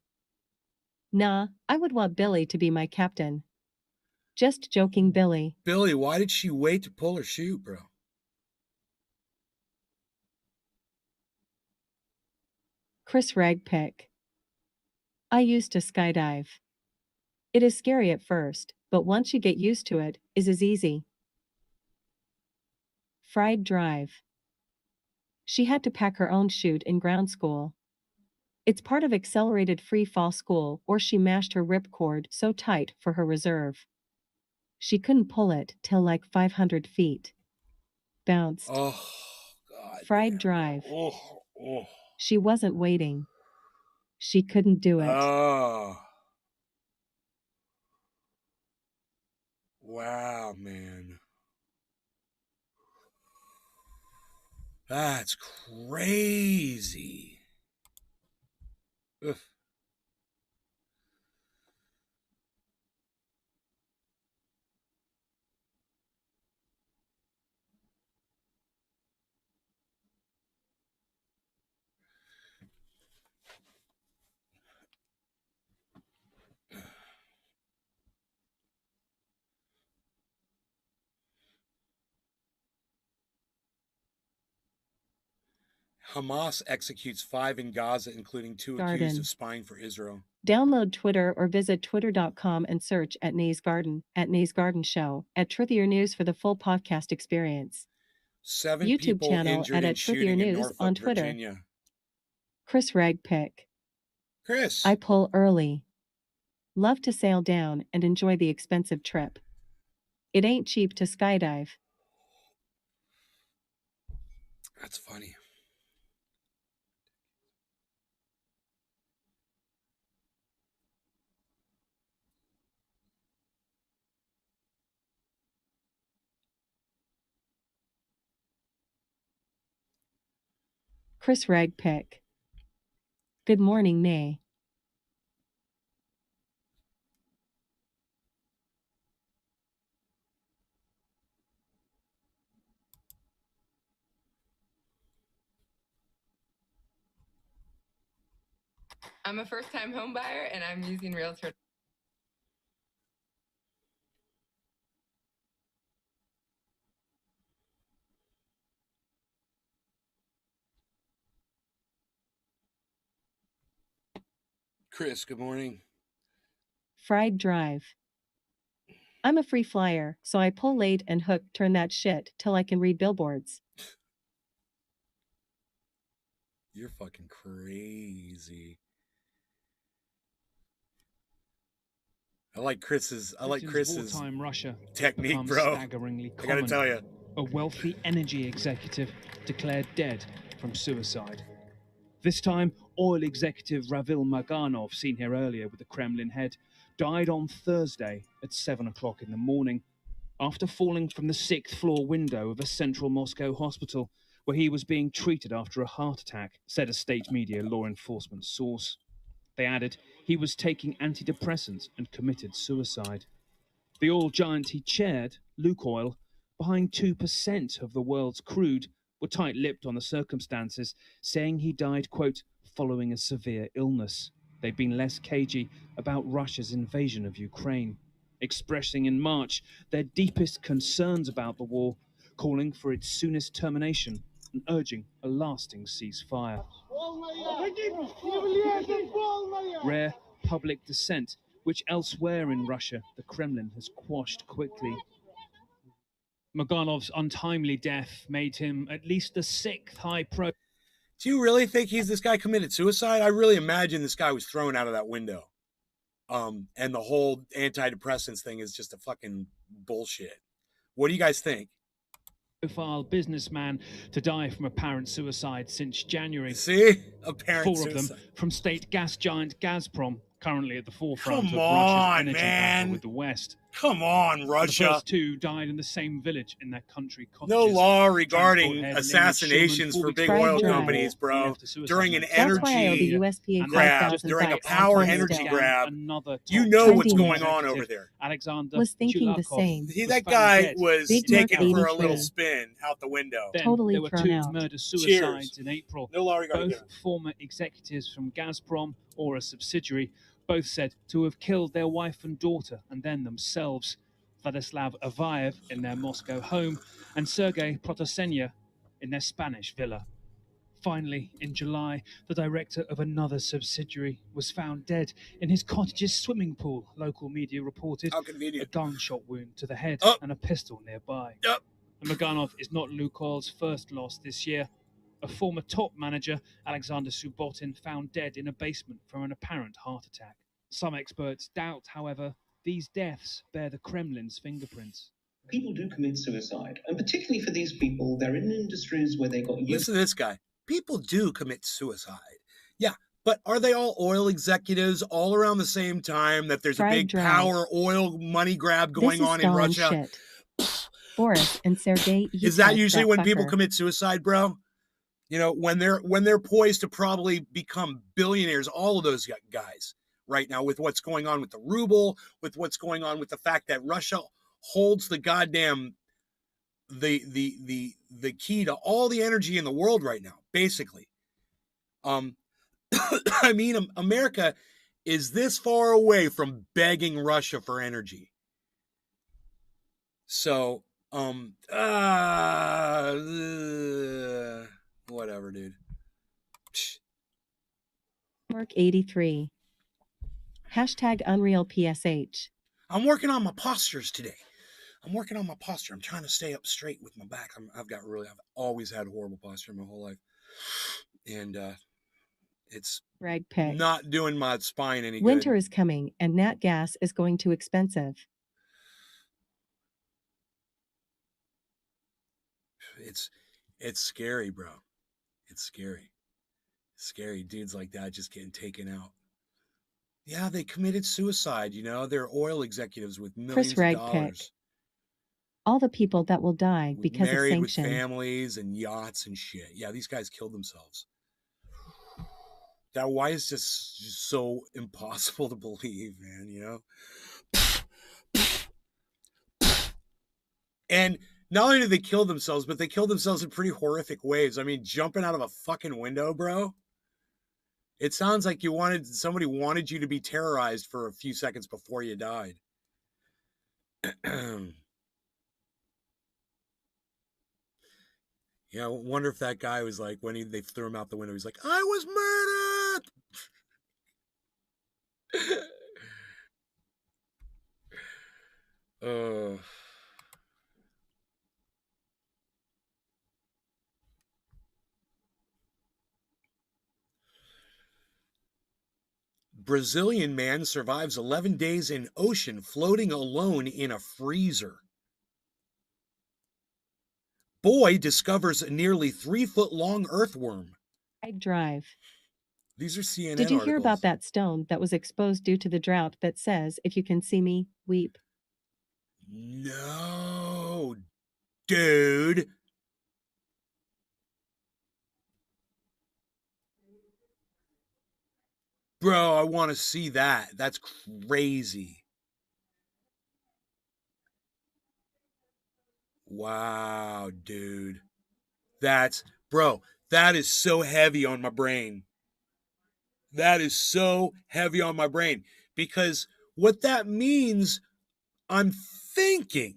[SPEAKER 2] Nah, I would want Billy to be my captain. Just joking, Billy.
[SPEAKER 1] Billy, why did she wait to pull her chute, bro?
[SPEAKER 2] Chris Ragpick. I used to skydive. It is scary at first, but once you get used to it, it is easy. Fried Drive. She had to pack her own chute in ground school. It's part of accelerated free fall school, or she mashed her ripcord so tight for her reserve. She couldn't pull it till like 500 feet. Bounced.
[SPEAKER 1] Oh, God.
[SPEAKER 2] Fried
[SPEAKER 1] man.
[SPEAKER 2] Drive.
[SPEAKER 1] Oh.
[SPEAKER 2] She wasn't waiting. She couldn't do it.
[SPEAKER 1] Oh. Wow, man. That's crazy. Ugh. Hamas executes 5 in Gaza, including 2 accused of spying for Israel.
[SPEAKER 2] Download Twitter or visit twitter.com and search at Nays Garden, at Nays Garden Show, at Truthier News for the full podcast experience.
[SPEAKER 1] 7
[SPEAKER 2] YouTube
[SPEAKER 1] people
[SPEAKER 2] channel
[SPEAKER 1] injured
[SPEAKER 2] at
[SPEAKER 1] in shooting in
[SPEAKER 2] News
[SPEAKER 1] Norfolk,
[SPEAKER 2] on Twitter.
[SPEAKER 1] Virginia.
[SPEAKER 2] Chris Ragpick.
[SPEAKER 1] Chris.
[SPEAKER 2] I pull early. Love to sail down and enjoy the expensive trip. It ain't cheap to skydive.
[SPEAKER 1] That's funny.
[SPEAKER 2] Chris Ragpick. Good morning, Nay.
[SPEAKER 8] I'm a first-time home buyer, and I'm using Realtor.
[SPEAKER 1] Chris, good morning.
[SPEAKER 2] Fried Drive. I'm a free flyer, so I pull late and hook turn that shit till I can read billboards.
[SPEAKER 1] You're fucking crazy. I like Chris's
[SPEAKER 9] wartime Russia
[SPEAKER 1] technique,
[SPEAKER 9] becomes
[SPEAKER 1] bro.
[SPEAKER 9] staggeringly
[SPEAKER 1] I gotta
[SPEAKER 9] common.
[SPEAKER 1] tell you.
[SPEAKER 9] A wealthy energy executive declared dead from suicide. This time, oil executive Ravil Maganov, seen here earlier with the Kremlin head, died on Thursday at 7 o'clock in the morning after falling from the 6th floor window of a central Moscow hospital where he was being treated after a heart attack, said a state media law enforcement source. They added he was taking antidepressants and committed suicide. The oil giant he chaired, Lukoil, behind 2% of the world's crude, were tight-lipped on the circumstances, saying he died, quote, following a severe illness. They've been less cagey about Russia's invasion of Ukraine, expressing in March their deepest concerns about the war, calling for its soonest termination and urging a lasting ceasefire. Rare public dissent, which elsewhere in Russia the Kremlin has quashed quickly. Maganov's untimely death made him at least the 6th high-pro.
[SPEAKER 1] Do you really think this guy committed suicide? I really imagine this guy was thrown out of that window. And the whole antidepressants thing is just a fucking bullshit. What do you guys think?
[SPEAKER 9] Profile businessman to die from apparent suicide since January.
[SPEAKER 1] See? Apparent
[SPEAKER 9] 4
[SPEAKER 1] suicide.
[SPEAKER 9] of them from state gas giant Gazprom, currently at the forefront
[SPEAKER 1] Come
[SPEAKER 9] of
[SPEAKER 1] on,
[SPEAKER 9] Russia's energy
[SPEAKER 1] man.
[SPEAKER 9] battle with the West.
[SPEAKER 1] Come on, Russia.
[SPEAKER 9] The first 2 died in the same village in their country.
[SPEAKER 1] No law regarding assassinations for big oil companies, bro. During an energy grab, during a power energy grab, you know what's going on over there.
[SPEAKER 9] Alexander
[SPEAKER 2] was thinking the same.
[SPEAKER 1] That guy was taken for a little spin out the window.
[SPEAKER 2] Totally
[SPEAKER 9] there were
[SPEAKER 2] thrown
[SPEAKER 9] 2
[SPEAKER 2] out.
[SPEAKER 9] murder-suicides in April.
[SPEAKER 1] No law regarding
[SPEAKER 9] Both former executives from Gazprom or a subsidiary, both said to have killed their wife and daughter and then themselves. Vladislav Avayev in their Moscow home and Sergei Protosenya in their Spanish villa. Finally, in July, the director of another subsidiary was found dead in his cottage's swimming pool, local media reported.
[SPEAKER 1] How convenient.
[SPEAKER 9] A gunshot wound to the head and a pistol nearby. And Maganov is not Lukoil's first loss this year. A former top manager, Alexander Subbotin, found dead in a basement from an apparent heart attack. Some experts doubt, however, these deaths bear the Kremlin's fingerprints.
[SPEAKER 10] People do commit suicide, and particularly for these people, they're in industries where they got used.
[SPEAKER 1] Listen to this guy. People do commit suicide. Yeah, but are they all oil executives all around the same time that there's a big power oil money grab going on in Russia?
[SPEAKER 2] Boris and Sergei.
[SPEAKER 1] Is that usually when people commit suicide, bro? You know, when they're poised to probably become billionaires, all of those guys right now, with what's going on with the ruble, with what's going on with the fact that Russia holds the goddamn the key to all the energy in the world right now, basically. I mean, America is this far away from begging Russia for energy. So, whatever, dude.
[SPEAKER 2] Mark 83. Hashtag Unreal PSH.
[SPEAKER 1] I'm working on my postures today. I'm working on my posture. I'm trying to stay up straight with my back. I've always had horrible posture my whole life. And it's not doing my spine any good.
[SPEAKER 2] Winter is coming and nat gas is going too expensive.
[SPEAKER 1] It's scary, bro. It's scary. Scary dudes like that just getting taken out. Yeah, they committed suicide, you know. They're oil executives with millions of dollars.
[SPEAKER 2] All the people that will die because of sanctions.
[SPEAKER 1] Married with families and yachts and shit. Yeah, these guys killed themselves. That why is just so impossible to believe, man, you know? And not only did they kill themselves, but they killed themselves in pretty horrific ways. I mean, jumping out of a fucking window, bro. It sounds like somebody wanted you to be terrorized for a few seconds before you died. Yeah, I wonder if that guy was like, when they threw him out the window, he's like, I was murdered! Brazilian man survives 11 days in ocean floating alone in a freezer. Boy discovers a nearly 3-foot-long earthworm.
[SPEAKER 2] I'd drive.
[SPEAKER 1] These are CNN
[SPEAKER 2] Did you
[SPEAKER 1] articles.
[SPEAKER 2] hear about that stone that was exposed due to the drought that says, if you can see me, weep?
[SPEAKER 1] No, dude. Bro, I want to see that. That's crazy. Wow, dude. Bro, that is so heavy on my brain. That is so heavy on my brain. Because what that means, I'm thinking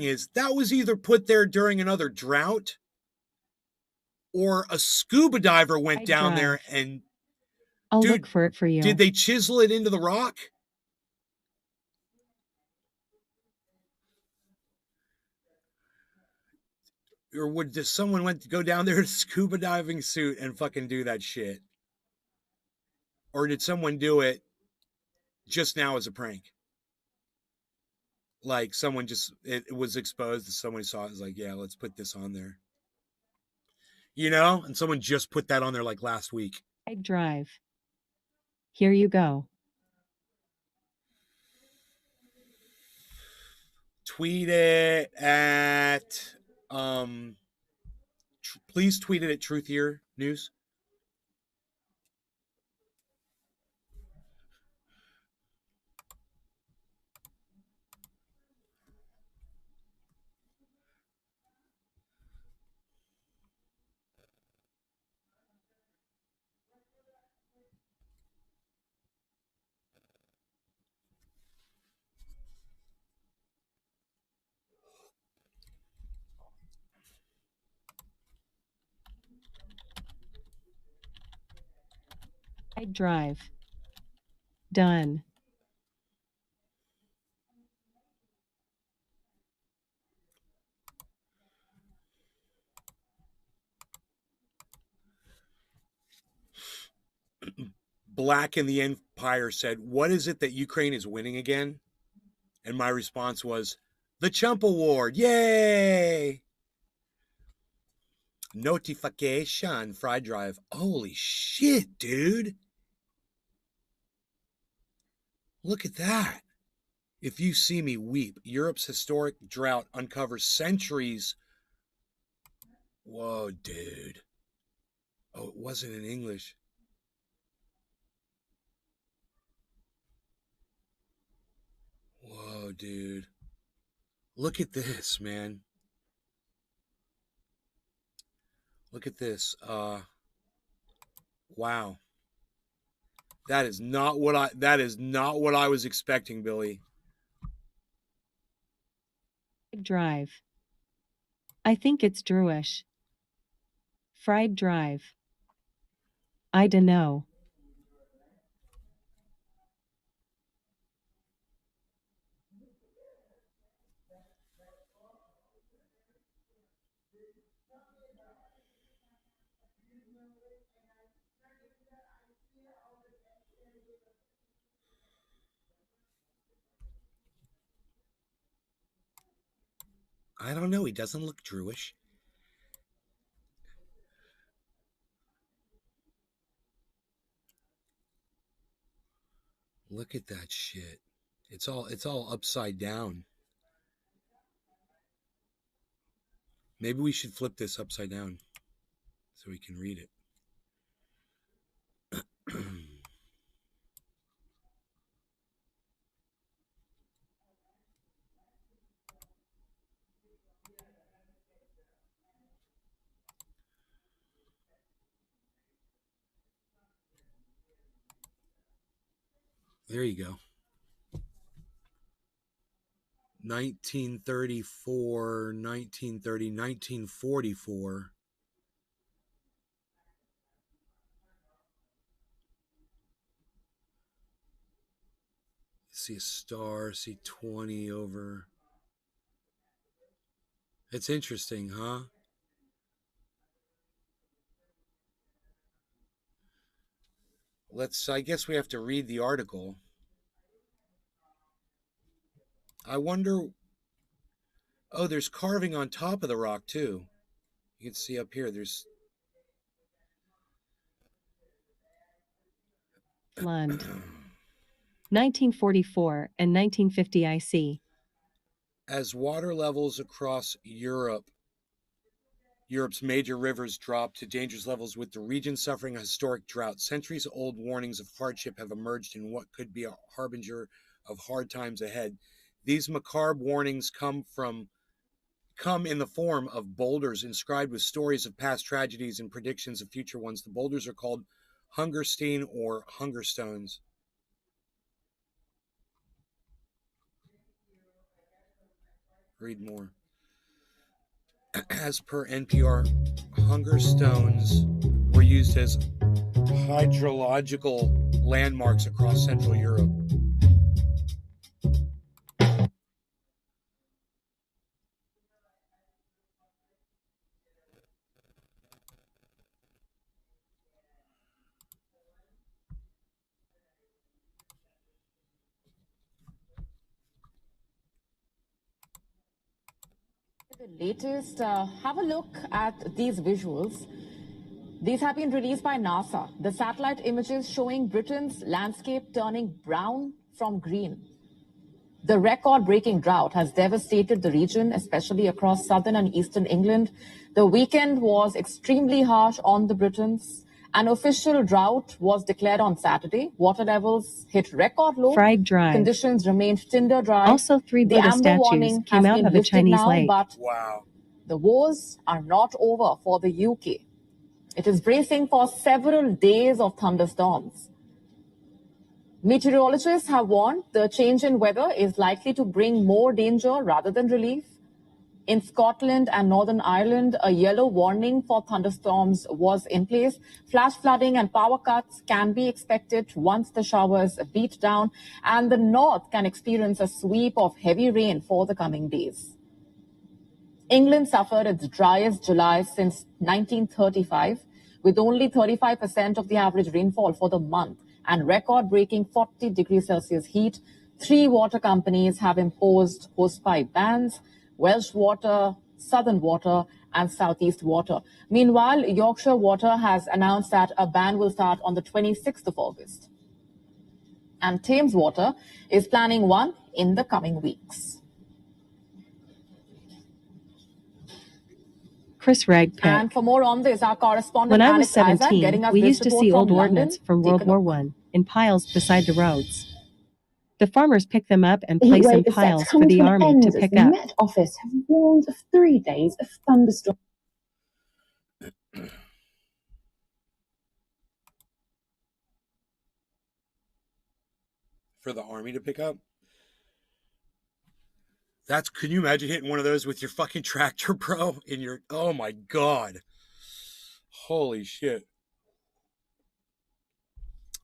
[SPEAKER 1] is that was either put there during another drought or a scuba diver went down there and...
[SPEAKER 2] I'll look for it for you.
[SPEAKER 1] Did they chisel it into the rock? Or just someone go down there in a scuba diving suit and fucking do that shit? Or did someone do it just now as a prank? Like someone it was exposed and someone saw it, was like, yeah, let's put this on there. You know? And someone just put that on there like last week.
[SPEAKER 2] I'd drive. Here you go.
[SPEAKER 1] Tweet it at please tweet it at Truth Here News.
[SPEAKER 2] I'd drive. Done.
[SPEAKER 1] Black in the Empire said, what is it that Ukraine is winning again? And my response was, the Chump Award. Yay! Notification, Fry Drive. Holy shit, dude. Look at that. If you see me weep, Europe's historic drought uncovers centuries. Whoa, dude. Oh, it wasn't in English. Whoa, dude. Look at this, man. Look at this. Wow. That is not what I was expecting, Billy.
[SPEAKER 2] Drive. I think it's Druish. Fried drive. I dunno.
[SPEAKER 1] I don't know. He doesn't look Druish. Look at that shit. It's all upside down. Maybe we should flip this upside down so we can read it. There you go. 1934, 1930, 1944. See a star, see 20 over. It's interesting, huh? I guess we have to read the article. I wonder. Oh, there's carving on top of the rock, too. You can see up here, there's.
[SPEAKER 2] Lund. 1944 and 1950 IC.
[SPEAKER 1] As water levels across Europe's major rivers drop to dangerous levels, with the region suffering a historic drought, centuries-old warnings of hardship have emerged in what could be a harbinger of hard times ahead. These macabre warnings come in the form of boulders inscribed with stories of past tragedies and predictions of future ones. The boulders are called Hungerstein or Hunger Stones. Read more. As per NPR, hunger stones were used as hydrological landmarks across Central Europe.
[SPEAKER 11] The latest, have a look at these visuals. These have been released by NASA. The satellite images showing Britain's landscape turning brown from green. The record-breaking drought has devastated the region, especially across southern and eastern England. The weekend was extremely harsh on the Britons. An official drought was declared on Saturday. Water levels hit record low.
[SPEAKER 2] Fried Drive.
[SPEAKER 11] Conditions remained tinder dry.
[SPEAKER 2] Also, 3 Buddha statues came out of a Chinese lake.
[SPEAKER 11] But
[SPEAKER 1] wow.
[SPEAKER 11] The woes are not over for the UK. It is bracing for several days of thunderstorms. Meteorologists have warned the change in weather is likely to bring more danger rather than relief. In Scotland and Northern Ireland, a yellow warning for thunderstorms was in place. Flash flooding and power cuts can be expected once the showers beat down, and the north can experience a sweep of heavy rain for the coming days. England suffered its driest July since 1935, with only 35% of the average rainfall for the month and record-breaking 40 degrees Celsius heat. 3 water companies have imposed hosepipe bans: Welsh Water, Southern Water, and Southeast Water. Meanwhile, Yorkshire Water has announced that a ban will start on the 26th of August. And Thames Water is planning one in the coming weeks.
[SPEAKER 2] Chris Ragpick.
[SPEAKER 11] And for more on this, our correspondent
[SPEAKER 2] When I was
[SPEAKER 11] Alex
[SPEAKER 2] 17,
[SPEAKER 11] Isaac getting us
[SPEAKER 2] we
[SPEAKER 11] this
[SPEAKER 2] used to
[SPEAKER 11] report
[SPEAKER 2] see old
[SPEAKER 11] from
[SPEAKER 2] ordnance
[SPEAKER 11] London.
[SPEAKER 2] from
[SPEAKER 11] Take
[SPEAKER 2] World
[SPEAKER 11] a
[SPEAKER 2] War
[SPEAKER 11] look.
[SPEAKER 2] I in piles beside the roads. The farmers pick them up and
[SPEAKER 12] The
[SPEAKER 2] place in
[SPEAKER 12] heatwave is set to
[SPEAKER 2] piles
[SPEAKER 12] come
[SPEAKER 2] for the
[SPEAKER 12] to an
[SPEAKER 2] army
[SPEAKER 12] end
[SPEAKER 2] to
[SPEAKER 12] as
[SPEAKER 2] pick
[SPEAKER 12] the
[SPEAKER 2] up.
[SPEAKER 12] Met Office have warned of 3 days of thunderstorms.
[SPEAKER 1] For the army to pick up? Can you imagine hitting one of those with your fucking tractor, bro? Oh my God. Holy shit.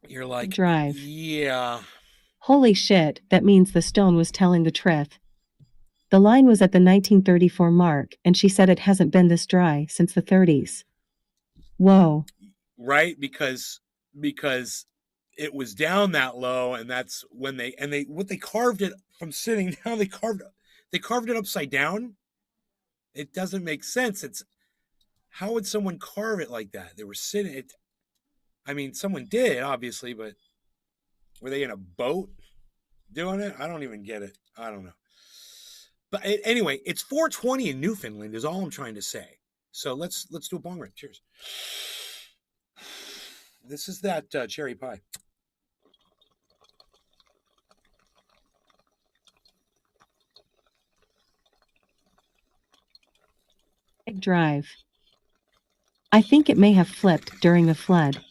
[SPEAKER 1] You're like,
[SPEAKER 2] Drive.
[SPEAKER 1] Yeah.
[SPEAKER 2] Holy shit, that means the stone was telling the truth. The line was at the 1934 mark, and she said it hasn't been this dry since the 30s. Whoa.
[SPEAKER 1] Right? Because it was down that low, and that's when they carved it from sitting down, they carved it upside down. It doesn't make sense. How would someone carve it like that? They were sitting it. I mean, someone did, obviously, but were they in a boat doing it? I don't even get it. I don't know. But anyway, it's 4:20 in Newfoundland is all I'm trying to say. So let's do a bong rip. Cheers. This is that cherry pie.
[SPEAKER 2] Drive. I think it may have flipped during the flood.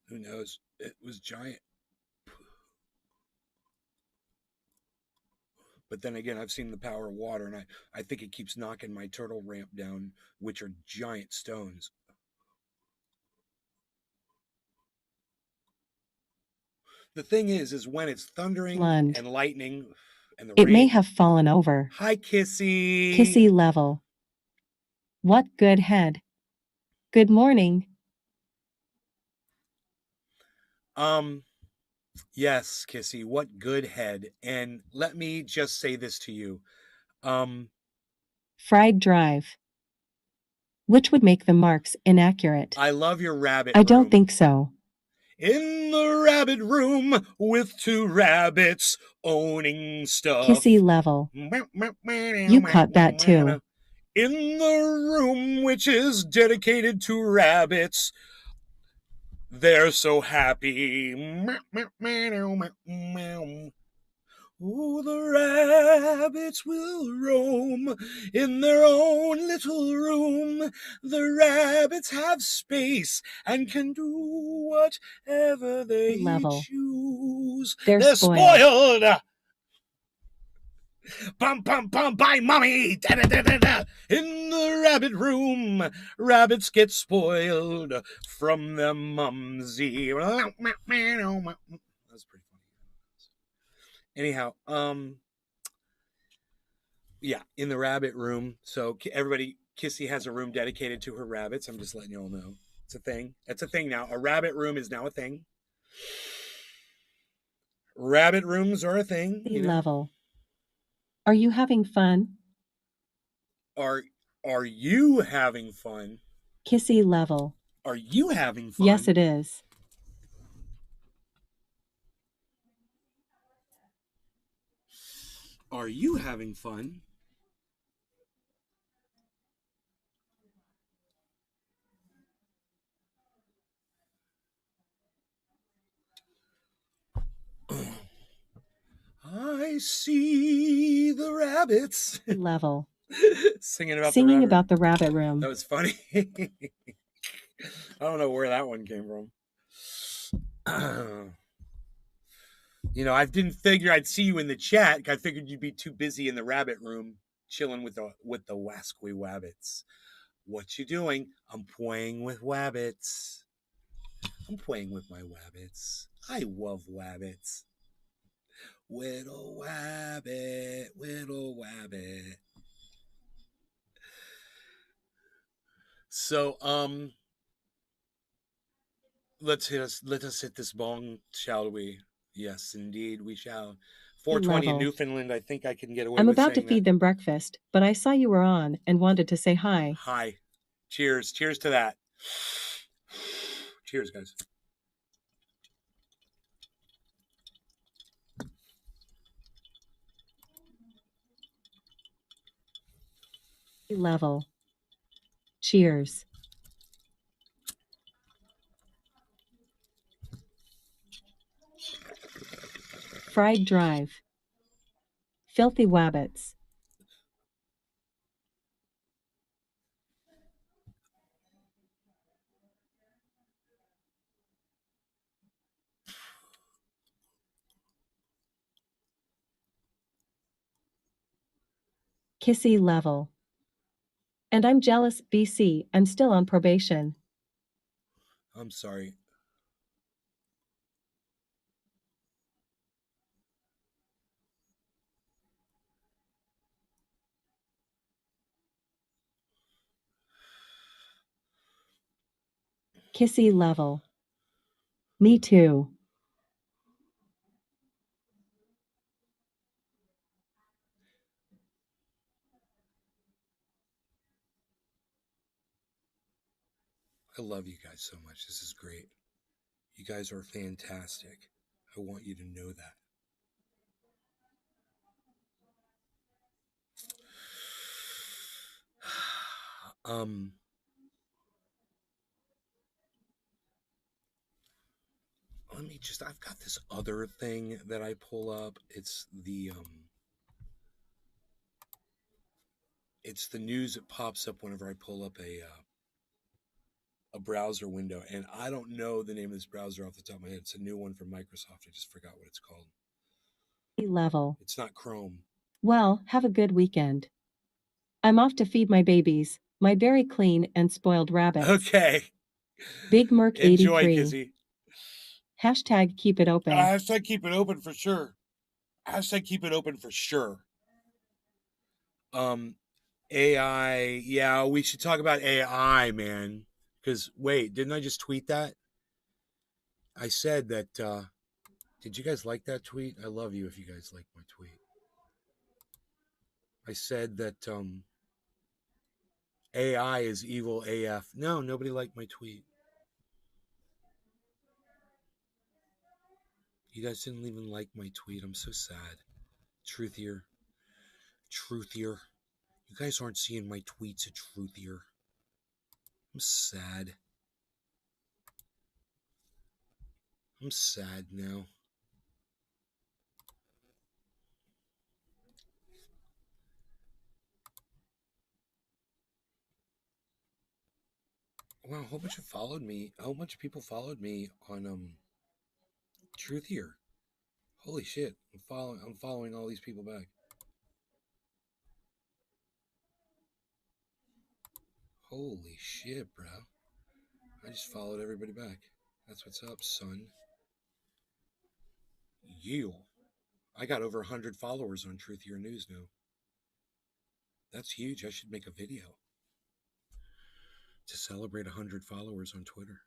[SPEAKER 1] Who knows? It was giant. But then again, I've seen the power of water, and I think it keeps knocking my turtle ramp down, which are giant stones. The thing is when it's thundering
[SPEAKER 2] Lund.
[SPEAKER 1] and lightning and the
[SPEAKER 2] It
[SPEAKER 1] rain.
[SPEAKER 2] may have fallen over.
[SPEAKER 1] Hi, Kissy.
[SPEAKER 2] Kissy level. What good head. Good morning.
[SPEAKER 1] Yes, Kissy, what good head. And let me just say this to you.
[SPEAKER 2] Fried drive. Which would make the marks inaccurate.
[SPEAKER 1] I love your rabbit
[SPEAKER 2] I
[SPEAKER 1] room.
[SPEAKER 2] don't think so.
[SPEAKER 1] In the rabbit room with two rabbits owning stuff.
[SPEAKER 2] Kissy level. You caught that too.
[SPEAKER 1] In the room which is dedicated to rabbits. They're so happy. Oh, the rabbits will roam in their own little room. The rabbits have space and can do whatever they choose.
[SPEAKER 2] They're
[SPEAKER 1] spoiled. Bum, bum, bum, by mommy. Da, da, da, da, da. In the rabbit room, rabbits get spoiled from their mumsy. That's pretty funny. Anyhow, yeah, in the rabbit room. So everybody, Kissy has a room dedicated to her rabbits. I'm just letting you all know. It's a thing. It's a thing now. A rabbit room is now a thing. Rabbit rooms are a thing.
[SPEAKER 2] You know? Level. Are you having fun?
[SPEAKER 1] Are you having fun?
[SPEAKER 2] Kissy level.
[SPEAKER 1] Are you having fun?
[SPEAKER 2] Yes, it is.
[SPEAKER 1] Are you having fun? I see the rabbits.
[SPEAKER 2] Level.
[SPEAKER 1] Singing about
[SPEAKER 2] the rabbit room.
[SPEAKER 1] That was funny. I don't know where that one came from. You know, I didn't figure I'd see you in the chat. I figured you'd be too busy in the rabbit room chilling with the wasquy wabbits. What you doing? I'm playing with wabbits. I'm playing with my wabbits. I love wabbits. Little wabbit, little wabbit. So, let us hit this bong, shall we? Yes, indeed, we shall. 420 in Newfoundland. I think I can get away with saying that.
[SPEAKER 2] I'm about to feed them breakfast, but I saw you were on and wanted to say hi.
[SPEAKER 1] Hi. Cheers. Cheers to that. Cheers, guys.
[SPEAKER 2] Level. Cheers. Fried drive. Filthy wabbits. Kissy level. And I'm jealous, BC. I'm still on probation.
[SPEAKER 1] I'm sorry.
[SPEAKER 2] Kissy level. Me too.
[SPEAKER 1] I love you guys so much. This is great. You guys are fantastic. I want you to know that. I've got this other thing that I pull up. It's the news that pops up whenever I pull up a browser window, and I don't know the name of this browser off the top of my head. It's a new one from Microsoft. I just forgot what it's called.
[SPEAKER 2] Level.
[SPEAKER 1] It's not Chrome.
[SPEAKER 2] Well, have a good weekend. I'm off to feed my babies, my very clean and spoiled rabbits.
[SPEAKER 1] Okay.
[SPEAKER 2] Big Merc
[SPEAKER 1] Enjoy,
[SPEAKER 2] 83.
[SPEAKER 1] Kizzy.
[SPEAKER 2] Hashtag keep it open.
[SPEAKER 1] Hashtag keep it open for sure. Hashtag keep it open for sure. AI. Yeah, we should talk about AI, man. Because, wait, didn't I just tweet that? I said that, did you guys like that tweet? I love you if you guys like my tweet. I said that, AI is evil AF. No, nobody liked my tweet. You guys didn't even like my tweet. I'm so sad. Truthier. You guys aren't seeing my tweets at Truthier. I'm sad. I'm sad now. Wow, a whole bunch of people followed me on Truthier. Holy shit. I'm following all these people back. Holy shit, bro. I just followed everybody back. That's what's up, son. You. I got over 100 followers on Truthier News now. That's huge. I should make a video to celebrate 100 followers on Twitter.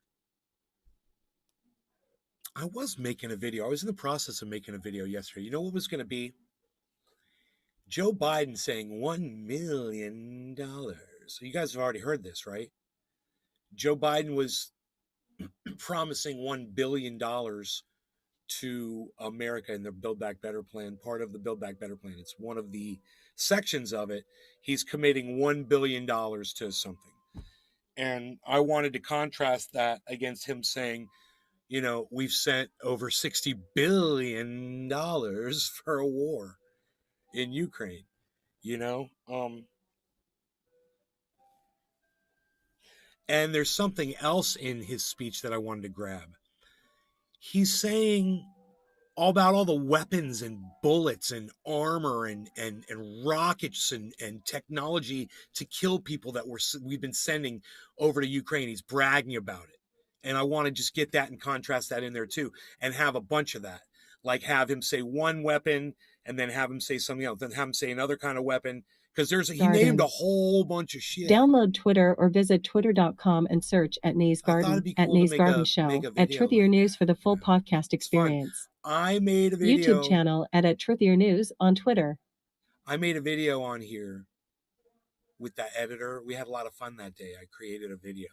[SPEAKER 1] I was making a video. I was in the process of making a video yesterday. You know what was going to be? Joe Biden saying $1 million. So you guys have already heard this, right? Joe Biden was promising $1 billion to America in the Build Back Better plan, part of the Build Back Better plan. It's one of the sections of it. He's committing $1 billion to something. And I wanted to contrast that against him saying, you know, we've sent over $60 billion for a war in Ukraine, you know? And there's something else in his speech that I wanted to grab. He's saying all about all the weapons and bullets and armor and rockets and technology to kill people that we've been sending over to Ukraine. He's bragging about it. And I want to just get that and contrast that in there too and have a bunch of that. Like have him say one weapon and then have him say something else, then have him say another kind of weapon. Because he named a whole bunch of shit.
[SPEAKER 2] Download Twitter or visit twitter.com and search at Nays Garden, cool at Nays Garden Show, at Truthier News for the full podcast experience.
[SPEAKER 1] I made a video.
[SPEAKER 2] YouTube channel at Truthier News on Twitter.
[SPEAKER 1] I made a video on here with that editor. We had a lot of fun that day. I created a video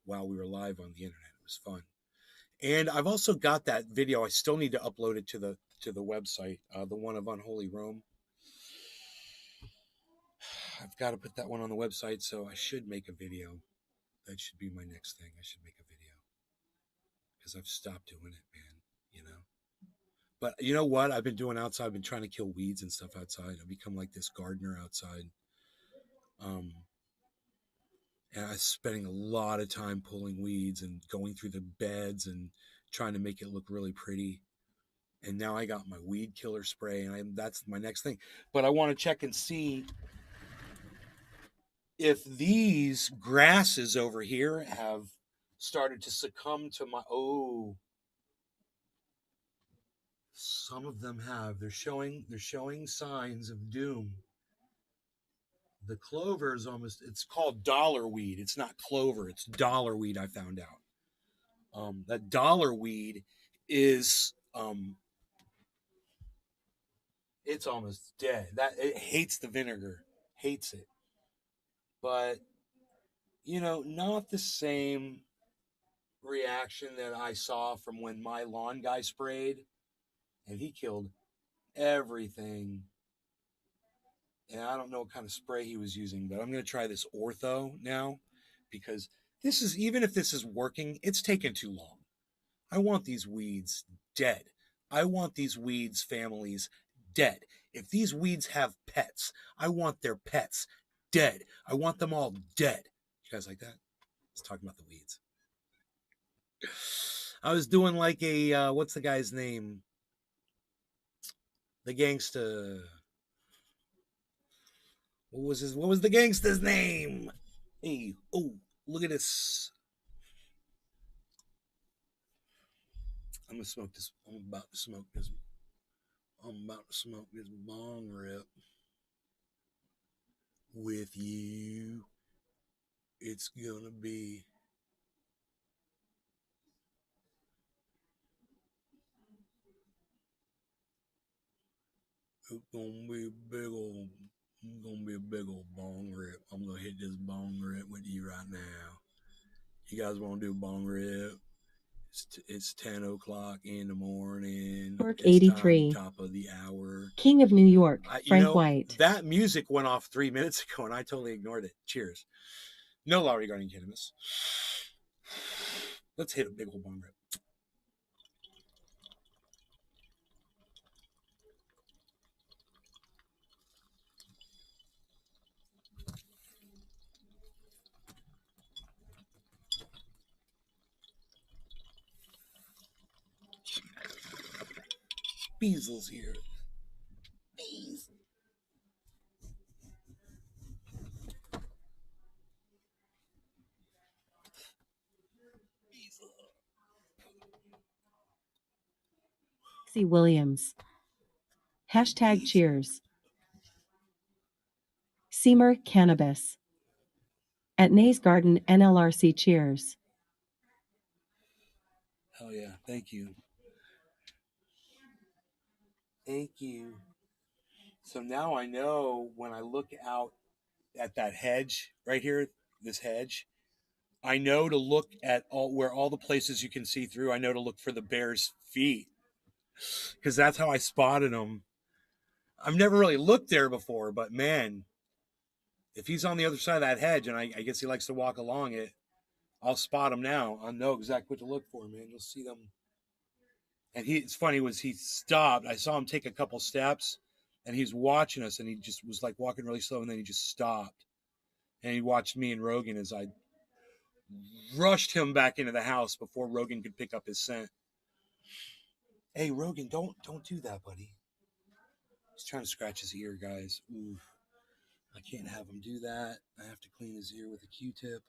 [SPEAKER 1] while we were live on the internet. It was fun. And I've also got that video. I still need to upload it to the website, the one of Unholy Rome. I've got to put that one on the website, so I should make a video. That should be my next thing. I should make a video. Because I've stopped doing it, man, you know. But you know what I've been doing outside? I've been trying to kill weeds and stuff outside. I've become like this gardener outside. And I'm spending a lot of time pulling weeds and going through the beds and trying to make it look really pretty. And now I got my weed killer spray, and that's my next thing. But I want to check and see if these grasses over here have started to succumb to my, some of them have. They're showing signs of doom. The clover is it's called dollar weed. It's not clover, it's dollar weed, I found out. That dollar weed is it's almost dead. That it hates the vinegar, hates it. But you know, not the same reaction that I saw from when my lawn guy sprayed and he killed everything. And I don't know what kind of spray he was using, but I'm going to try this Ortho now because this is, even if this is working, it's taken too long. I want these weeds dead. I want these weeds families dead. If these weeds have pets, I want their pets dead. I want them all dead. You guys like that? Let's talk about the weeds. I was doing like a what's the guy's name? The gangsta. What was the gangsta's name? Hey, oh, look at this. I'm gonna smoke this. I'm about to smoke this bong rip with you. It's gonna be a big old bong rip. I'm gonna hit this bong rip with you right now. You guys want to do bong rip? It's 10 o'clock in the morning.
[SPEAKER 2] York
[SPEAKER 1] It's
[SPEAKER 2] 83.
[SPEAKER 1] top of the hour.
[SPEAKER 2] King of New York, Frank White.
[SPEAKER 1] That music went off 3 minutes ago, and I totally ignored it. Cheers. No law regarding cannabis. Let's hit a big old bong rip. Beasel's here. Bees.
[SPEAKER 2] C. Williams. Hashtag cheers. Seamer Cannabis. At Nay's Garden NLRC cheers.
[SPEAKER 1] Hell yeah. Thank you. Thank you. So now I know when I look out at that hedge right here, this hedge, I know to look at all the places you can see through. I know to look for the bear's feet because that's how I spotted him. I've never really looked there before, but man, if he's on the other side of that hedge, and I guess he likes to walk along it, I'll spot him now. I'll know exactly what to look for, man. You'll see them. And it's funny, he stopped. I saw him take a couple steps, and he's watching us, and he just was like walking really slow, and then he just stopped. And he watched me and Rogan as I rushed him back into the house before Rogan could pick up his scent. Hey, Rogan, don't do that, buddy. He's trying to scratch his ear, guys. Ooh, I can't have him do that. I have to clean his ear with a Q-tip.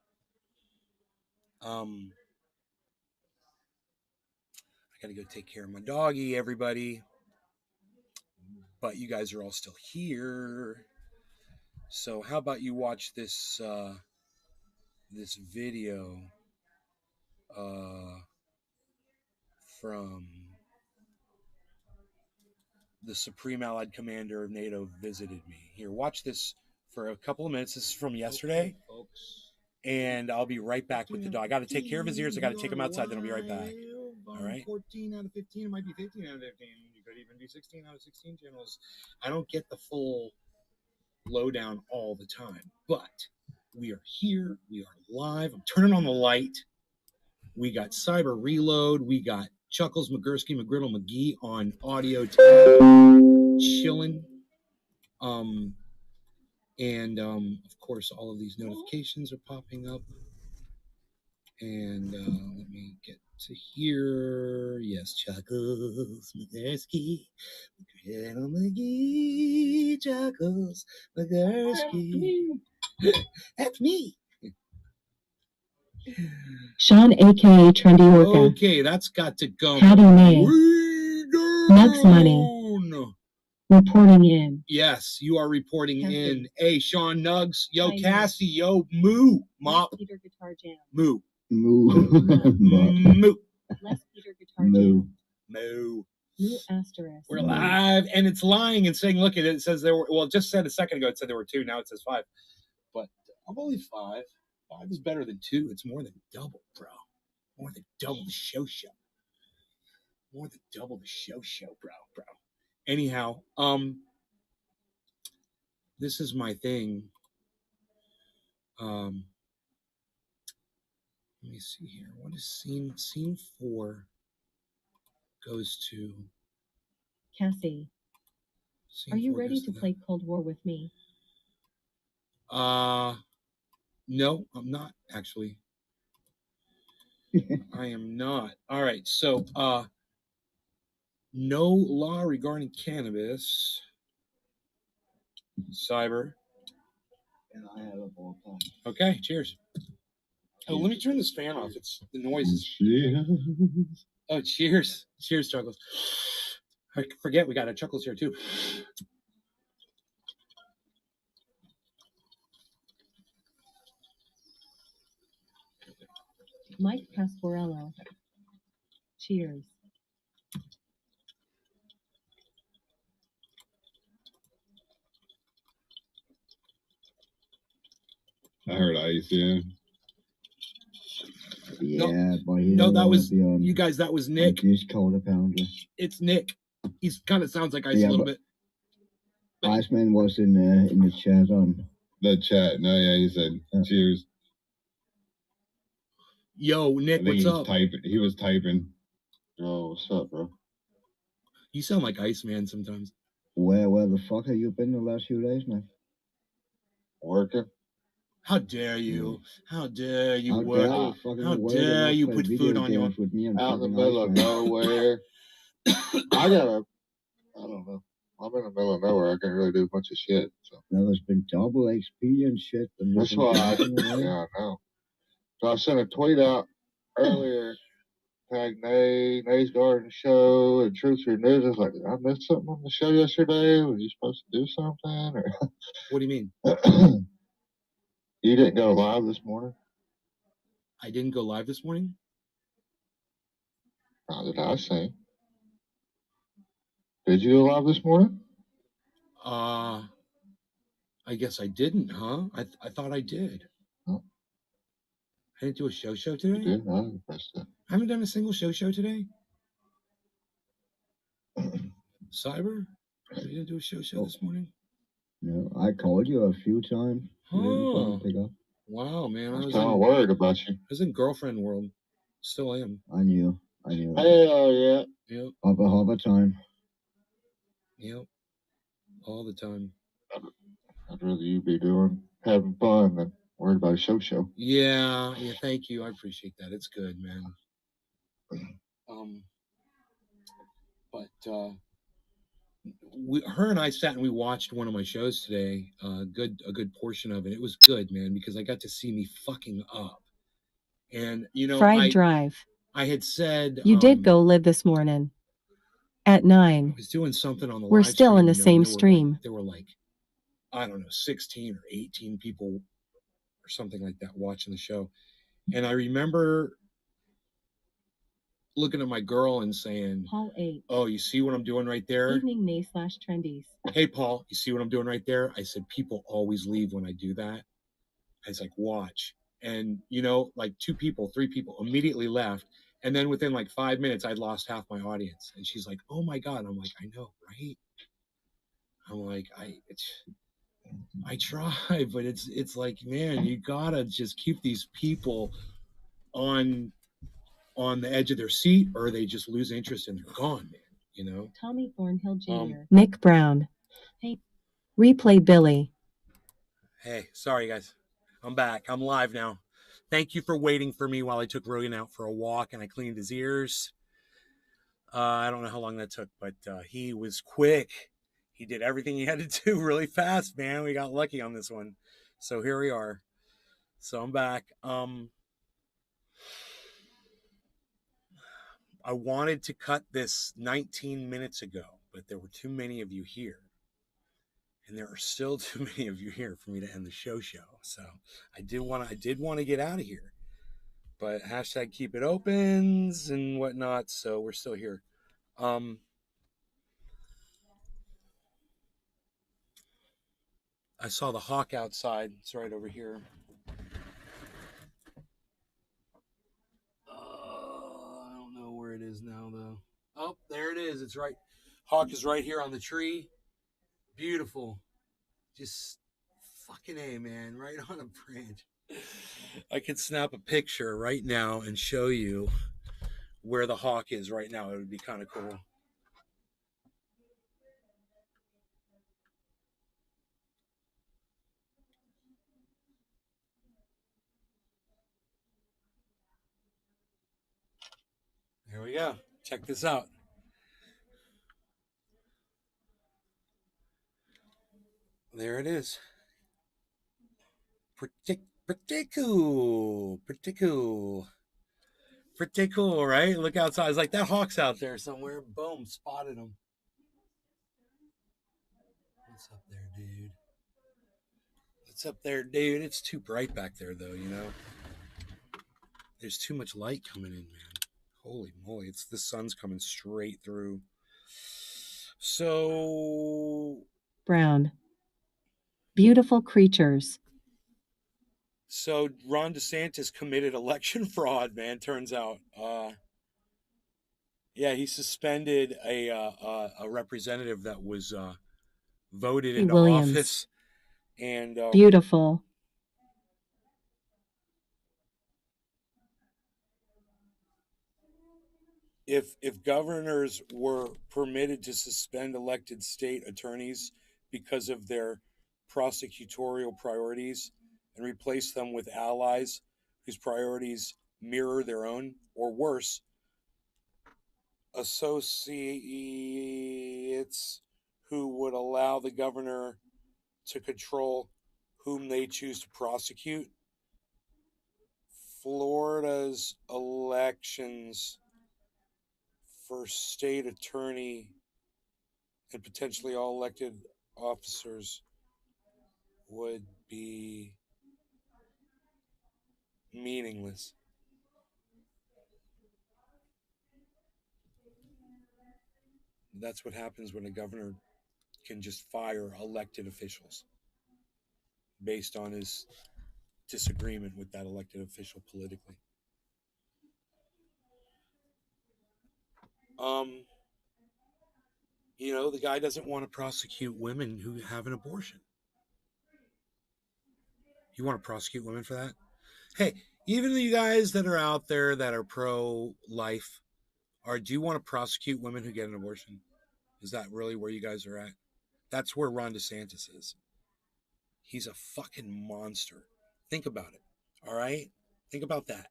[SPEAKER 1] I got to go take care of my doggy, everybody. But you guys are all still here. So how about you watch this this video from the Supreme Allied Commander of NATO visited me. Here, watch this for a couple of minutes. This is from yesterday. Folks. And I'll be right back with the dog. I got to take care of his ears. I got to take him outside. Then I'll be right back. All right. 14 out of 15. It might be 15 out of 15. You could even do 16 out of 16 channels. I don't get the full lowdown all the time, but we are here. We are live. I'm turning on the light. We got Cyber Reload. We got Chuckles, McGursky, McGriddle, McGee on audio tab, chilling. Of course, all of these notifications are popping up. And let me get to here. Yes, Chuckles, McGursky, McGriddle, McGee, Chuckles, McGursky. That's me.
[SPEAKER 2] Sean, a.k.a. Trendy Orca.
[SPEAKER 1] Okay, that's got to go.
[SPEAKER 2] Howdy, May. Nugs Money. Reporting in.
[SPEAKER 1] Yes, you are reporting in. Hey, Sean Nugs. Yo, Cassie. Yo, Moo. Mop.
[SPEAKER 2] Peter Guitar Jam.
[SPEAKER 1] Moo.
[SPEAKER 6] Moo.
[SPEAKER 1] Moo.
[SPEAKER 2] Les Peter Guitar Jam.
[SPEAKER 1] Moo.
[SPEAKER 2] Moo asterisk.
[SPEAKER 1] We're live, and it's lying and saying, look at it. It says there were, well, it just said a second ago it said there were 2. Now it says 5. But I'm only 5. 5 is better than 2. It's more than double, bro. More than double the show. More than double the show, bro. Anyhow, this is my thing. Let me see here. What is scene 4 goes to
[SPEAKER 2] Cassie. Are you ready to play Cold War with me?
[SPEAKER 1] No, I'm not actually. I am not. All right. So, no law regarding cannabis. Cyber.
[SPEAKER 13] And I have a ballpark.
[SPEAKER 1] Okay. Cheers. Oh, let me turn this fan off. It's the noises.
[SPEAKER 13] Cheers.
[SPEAKER 1] Oh, cheers. Cheers, Chuckles. I forget we got a Chuckles here, too.
[SPEAKER 2] Mike Pasquarello. Cheers.
[SPEAKER 14] I heard ice, yeah.
[SPEAKER 13] Yeah, but
[SPEAKER 1] No, that was you guys. That was Nick.
[SPEAKER 13] This cold apparently.
[SPEAKER 1] It's Nick. He's kind of sounds like Ice a little bit.
[SPEAKER 13] Iceman was in the chat on
[SPEAKER 14] the chat. No, yeah, he said cheers.
[SPEAKER 1] Yo, Nick, what's up?
[SPEAKER 14] He was typing.
[SPEAKER 13] Oh, what's up, bro?
[SPEAKER 1] You sound like Iceman sometimes.
[SPEAKER 13] Where the fuck have you been the last few days, man?
[SPEAKER 14] Working.
[SPEAKER 1] How dare you? How dare you
[SPEAKER 13] How
[SPEAKER 1] work? How dare you put food on your...
[SPEAKER 13] with me
[SPEAKER 14] out in the middle of nowhere. I don't know. I'm in the middle of nowhere. I can't really do a bunch of shit. So.
[SPEAKER 13] Now there's been double XP and shit. And
[SPEAKER 14] that's why I know. So I sent a tweet out earlier, tag Nay's Garden Show, and Truth or News. I was like, did I miss something on the show yesterday? Were you supposed to do something? Or...
[SPEAKER 1] What do you mean?
[SPEAKER 14] You didn't go live this morning?
[SPEAKER 1] I didn't go live this morning?
[SPEAKER 14] Not that I see. Did you go live this morning?
[SPEAKER 1] I guess I didn't, huh? I thought I did.
[SPEAKER 14] Oh.
[SPEAKER 1] I didn't do a show today?
[SPEAKER 14] You did? I
[SPEAKER 1] haven't done a single show today? Cyber? You didn't do a show this morning?
[SPEAKER 13] No, I called you a few times.
[SPEAKER 1] Oh.
[SPEAKER 13] Pick up.
[SPEAKER 1] Wow, man.
[SPEAKER 14] I was kind of worried about you.
[SPEAKER 1] I was in girlfriend world. Still am.
[SPEAKER 13] I knew.
[SPEAKER 14] Hell yeah.
[SPEAKER 1] Yep.
[SPEAKER 13] Hopper time.
[SPEAKER 1] Yep. All the time.
[SPEAKER 14] I'd rather you be having fun than worried about a show.
[SPEAKER 1] Yeah, thank you. I appreciate that. It's good, man. Her and I sat and we watched one of my shows today. A good portion of it. It was good, man, because I got to see me fucking up. And
[SPEAKER 2] Fried Drive.
[SPEAKER 1] I had said
[SPEAKER 2] you did go live this morning at 9.
[SPEAKER 1] I was doing something on the
[SPEAKER 2] We're
[SPEAKER 1] live
[SPEAKER 2] still
[SPEAKER 1] stream,
[SPEAKER 2] in the same stream.
[SPEAKER 1] There were like, I don't know, 16 or 18 people or something like that watching the show. And I remember looking at my girl and saying,
[SPEAKER 2] Paul 8.
[SPEAKER 1] Oh, you see what I'm doing right there?
[SPEAKER 2] Evening Nay/Trendies.
[SPEAKER 1] Hey, Paul, you see what I'm doing right there? I said, people always leave when I do that. I was like, watch. And, like 2 people, 3 people immediately left. And then within like 5 minutes, I'd lost half my audience. And she's like, oh my God. I'm like, I know, right? I'm like, I try, but it's like, man, you gotta just keep these people on the edge of their seat, or they just lose interest and they're gone, man.
[SPEAKER 2] Tommy Thornhill Jr. Nick Brown. Hey. Replay Billy.
[SPEAKER 1] Hey, sorry guys. I'm back. I'm live now. Thank you for waiting for me while I took Rogan out for a walk and I cleaned his ears. I don't know how long that took, but he was quick. He did everything he had to do really fast, man. We got lucky on this one. So here we are. So I'm back. I wanted to cut this 19 minutes ago, but there were too many of you here. And there are still too many of you here for me to end the show. So I did want to get out of here. But hashtag keep it opens and whatnot. So we're still here. I saw the hawk outside. It's right over here. I don't know where it is now, though. Oh, there it is. It's right. Hawk is right here on the tree. Beautiful. Just fucking A, man. Right on a branch. I could snap a picture right now and show you where the hawk is right now. It would be kind of cool. we go. Check this out. There it is. Pretty cool. Pretty cool. Pretty cool, right? Look outside. It's like that hawk's out there somewhere. Boom, spotted him. What's up there, dude? What's up there, dude? It's too bright back there, though, you know? There's too much light coming in, man. Holy moly. It's the sun's coming straight through. So...
[SPEAKER 2] Brown. Beautiful creatures.
[SPEAKER 1] So Ron DeSantis committed election fraud, man, turns out. Yeah, he suspended a representative that was voted into
[SPEAKER 2] Williams.
[SPEAKER 1] office. And
[SPEAKER 2] Beautiful.
[SPEAKER 1] if governors were permitted to suspend elected state attorneys because of their prosecutorial priorities and replace them with allies whose priorities mirror their own, or worse, associates who would allow the governor to control whom they choose to prosecute, Florida's elections for state attorney and potentially all elected officers would be meaningless. That's what happens when a governor can just fire elected officials based on his disagreement with that elected official politically. You know, the guy doesn't want to prosecute women who have an abortion. You want to prosecute women for that? Hey, even you guys that are out there that are pro-life, do you want to prosecute women who get an abortion? Is that really where you guys are at? That's where Ron DeSantis is. He's a fucking monster. Think about it. All right? Think about that.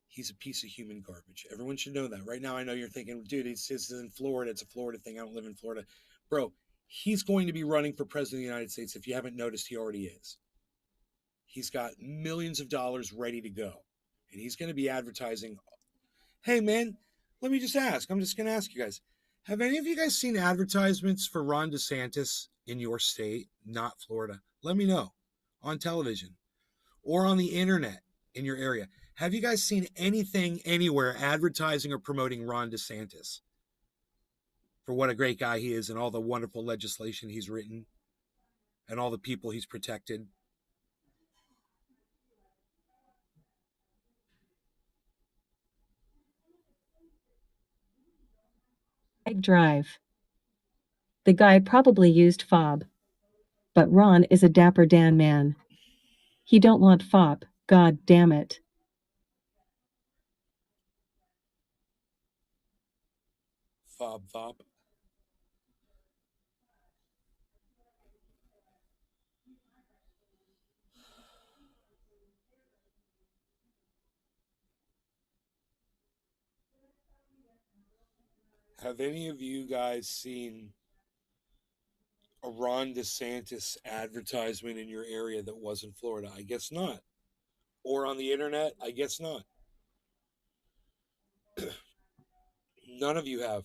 [SPEAKER 1] He's a piece of human garbage. Everyone should know that. Right now, I know you're thinking, dude, this is in Florida. It's a Florida thing. I don't live in Florida. Bro, he's going to be running for president of the United States. If you haven't noticed, he already is. He's got millions of dollars ready to go. And he's going to be advertising. Hey, man, let me just ask. I'm just going to ask you guys. Have any of you guys seen advertisements for Ron DeSantis in your state, not Florida? Let me know on television or on the internet in your area. Have you guys seen anything anywhere advertising or promoting Ron DeSantis for what a great guy he is and all the wonderful legislation he's written and all the people he's protected?
[SPEAKER 2] Drive. The guy probably used fob. But Ron is a dapper Dan man. He don't want fob, god damn it.
[SPEAKER 1] Fob. Have any of you guys seen a Ron DeSantis advertisement in your area that wasn't Florida? I guess not. Or on the internet? I guess not. None of you have.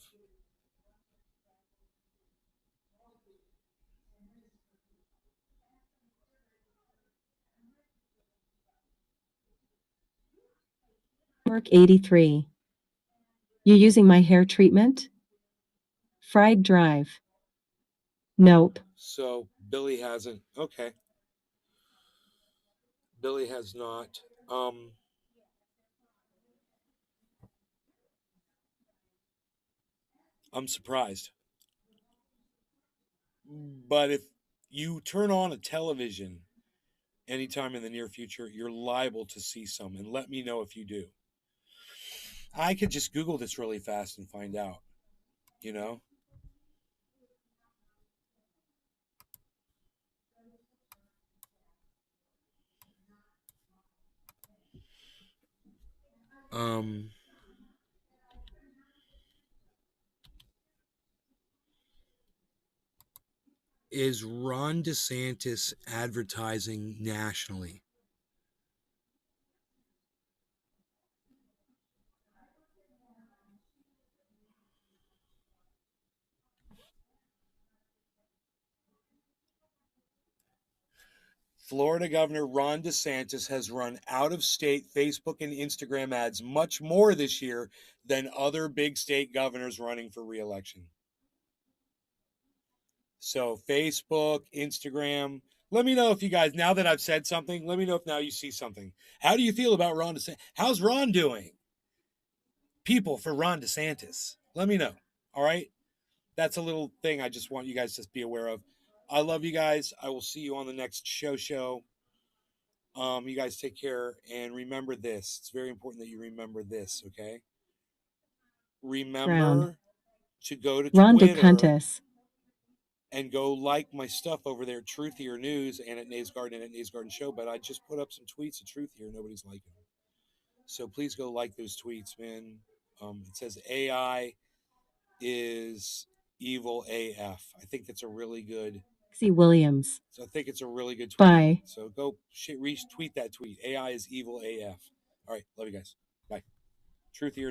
[SPEAKER 2] Work 83. You using my hair treatment? Fried drive. Nope.
[SPEAKER 1] So Billy hasn't. Okay. Billy has not. I'm surprised. But if you turn on a television anytime in the near future, you're liable to see some. And let me know if you do. I could just Google this really fast and find out, you know? is Ron DeSantis advertising nationally? Florida Governor Ron DeSantis has run out-of-state Facebook and Instagram ads much more this year than other big state governors running for re-election. So Facebook, Instagram. Let me know if you guys, now that I've said something, let me know if now you see something. How do you feel about Ron DeSantis? How's Ron doing? People for Ron DeSantis. Let me know. All right? That's a little thing I just want you guys to be aware of. I love you guys. I will see you on the next show. You guys take care and remember this. It's very important that you remember this, okay? Remember to go to
[SPEAKER 2] Ron
[SPEAKER 1] Twitter
[SPEAKER 2] DeSantis.
[SPEAKER 1] and go like my stuff over there at Truthier News and at Nays Garden and at Nays Garden Show. But I just put up some tweets at Truthier. Nobody's liking them. So please go like those tweets, man. It says AI is evil AF. I think that's a really good.
[SPEAKER 2] Williams.
[SPEAKER 1] So I think it's a really good tweet.
[SPEAKER 2] Bye.
[SPEAKER 1] So go retweet that tweet. AI is evil AF. All right. Love you guys. Bye. Truthier.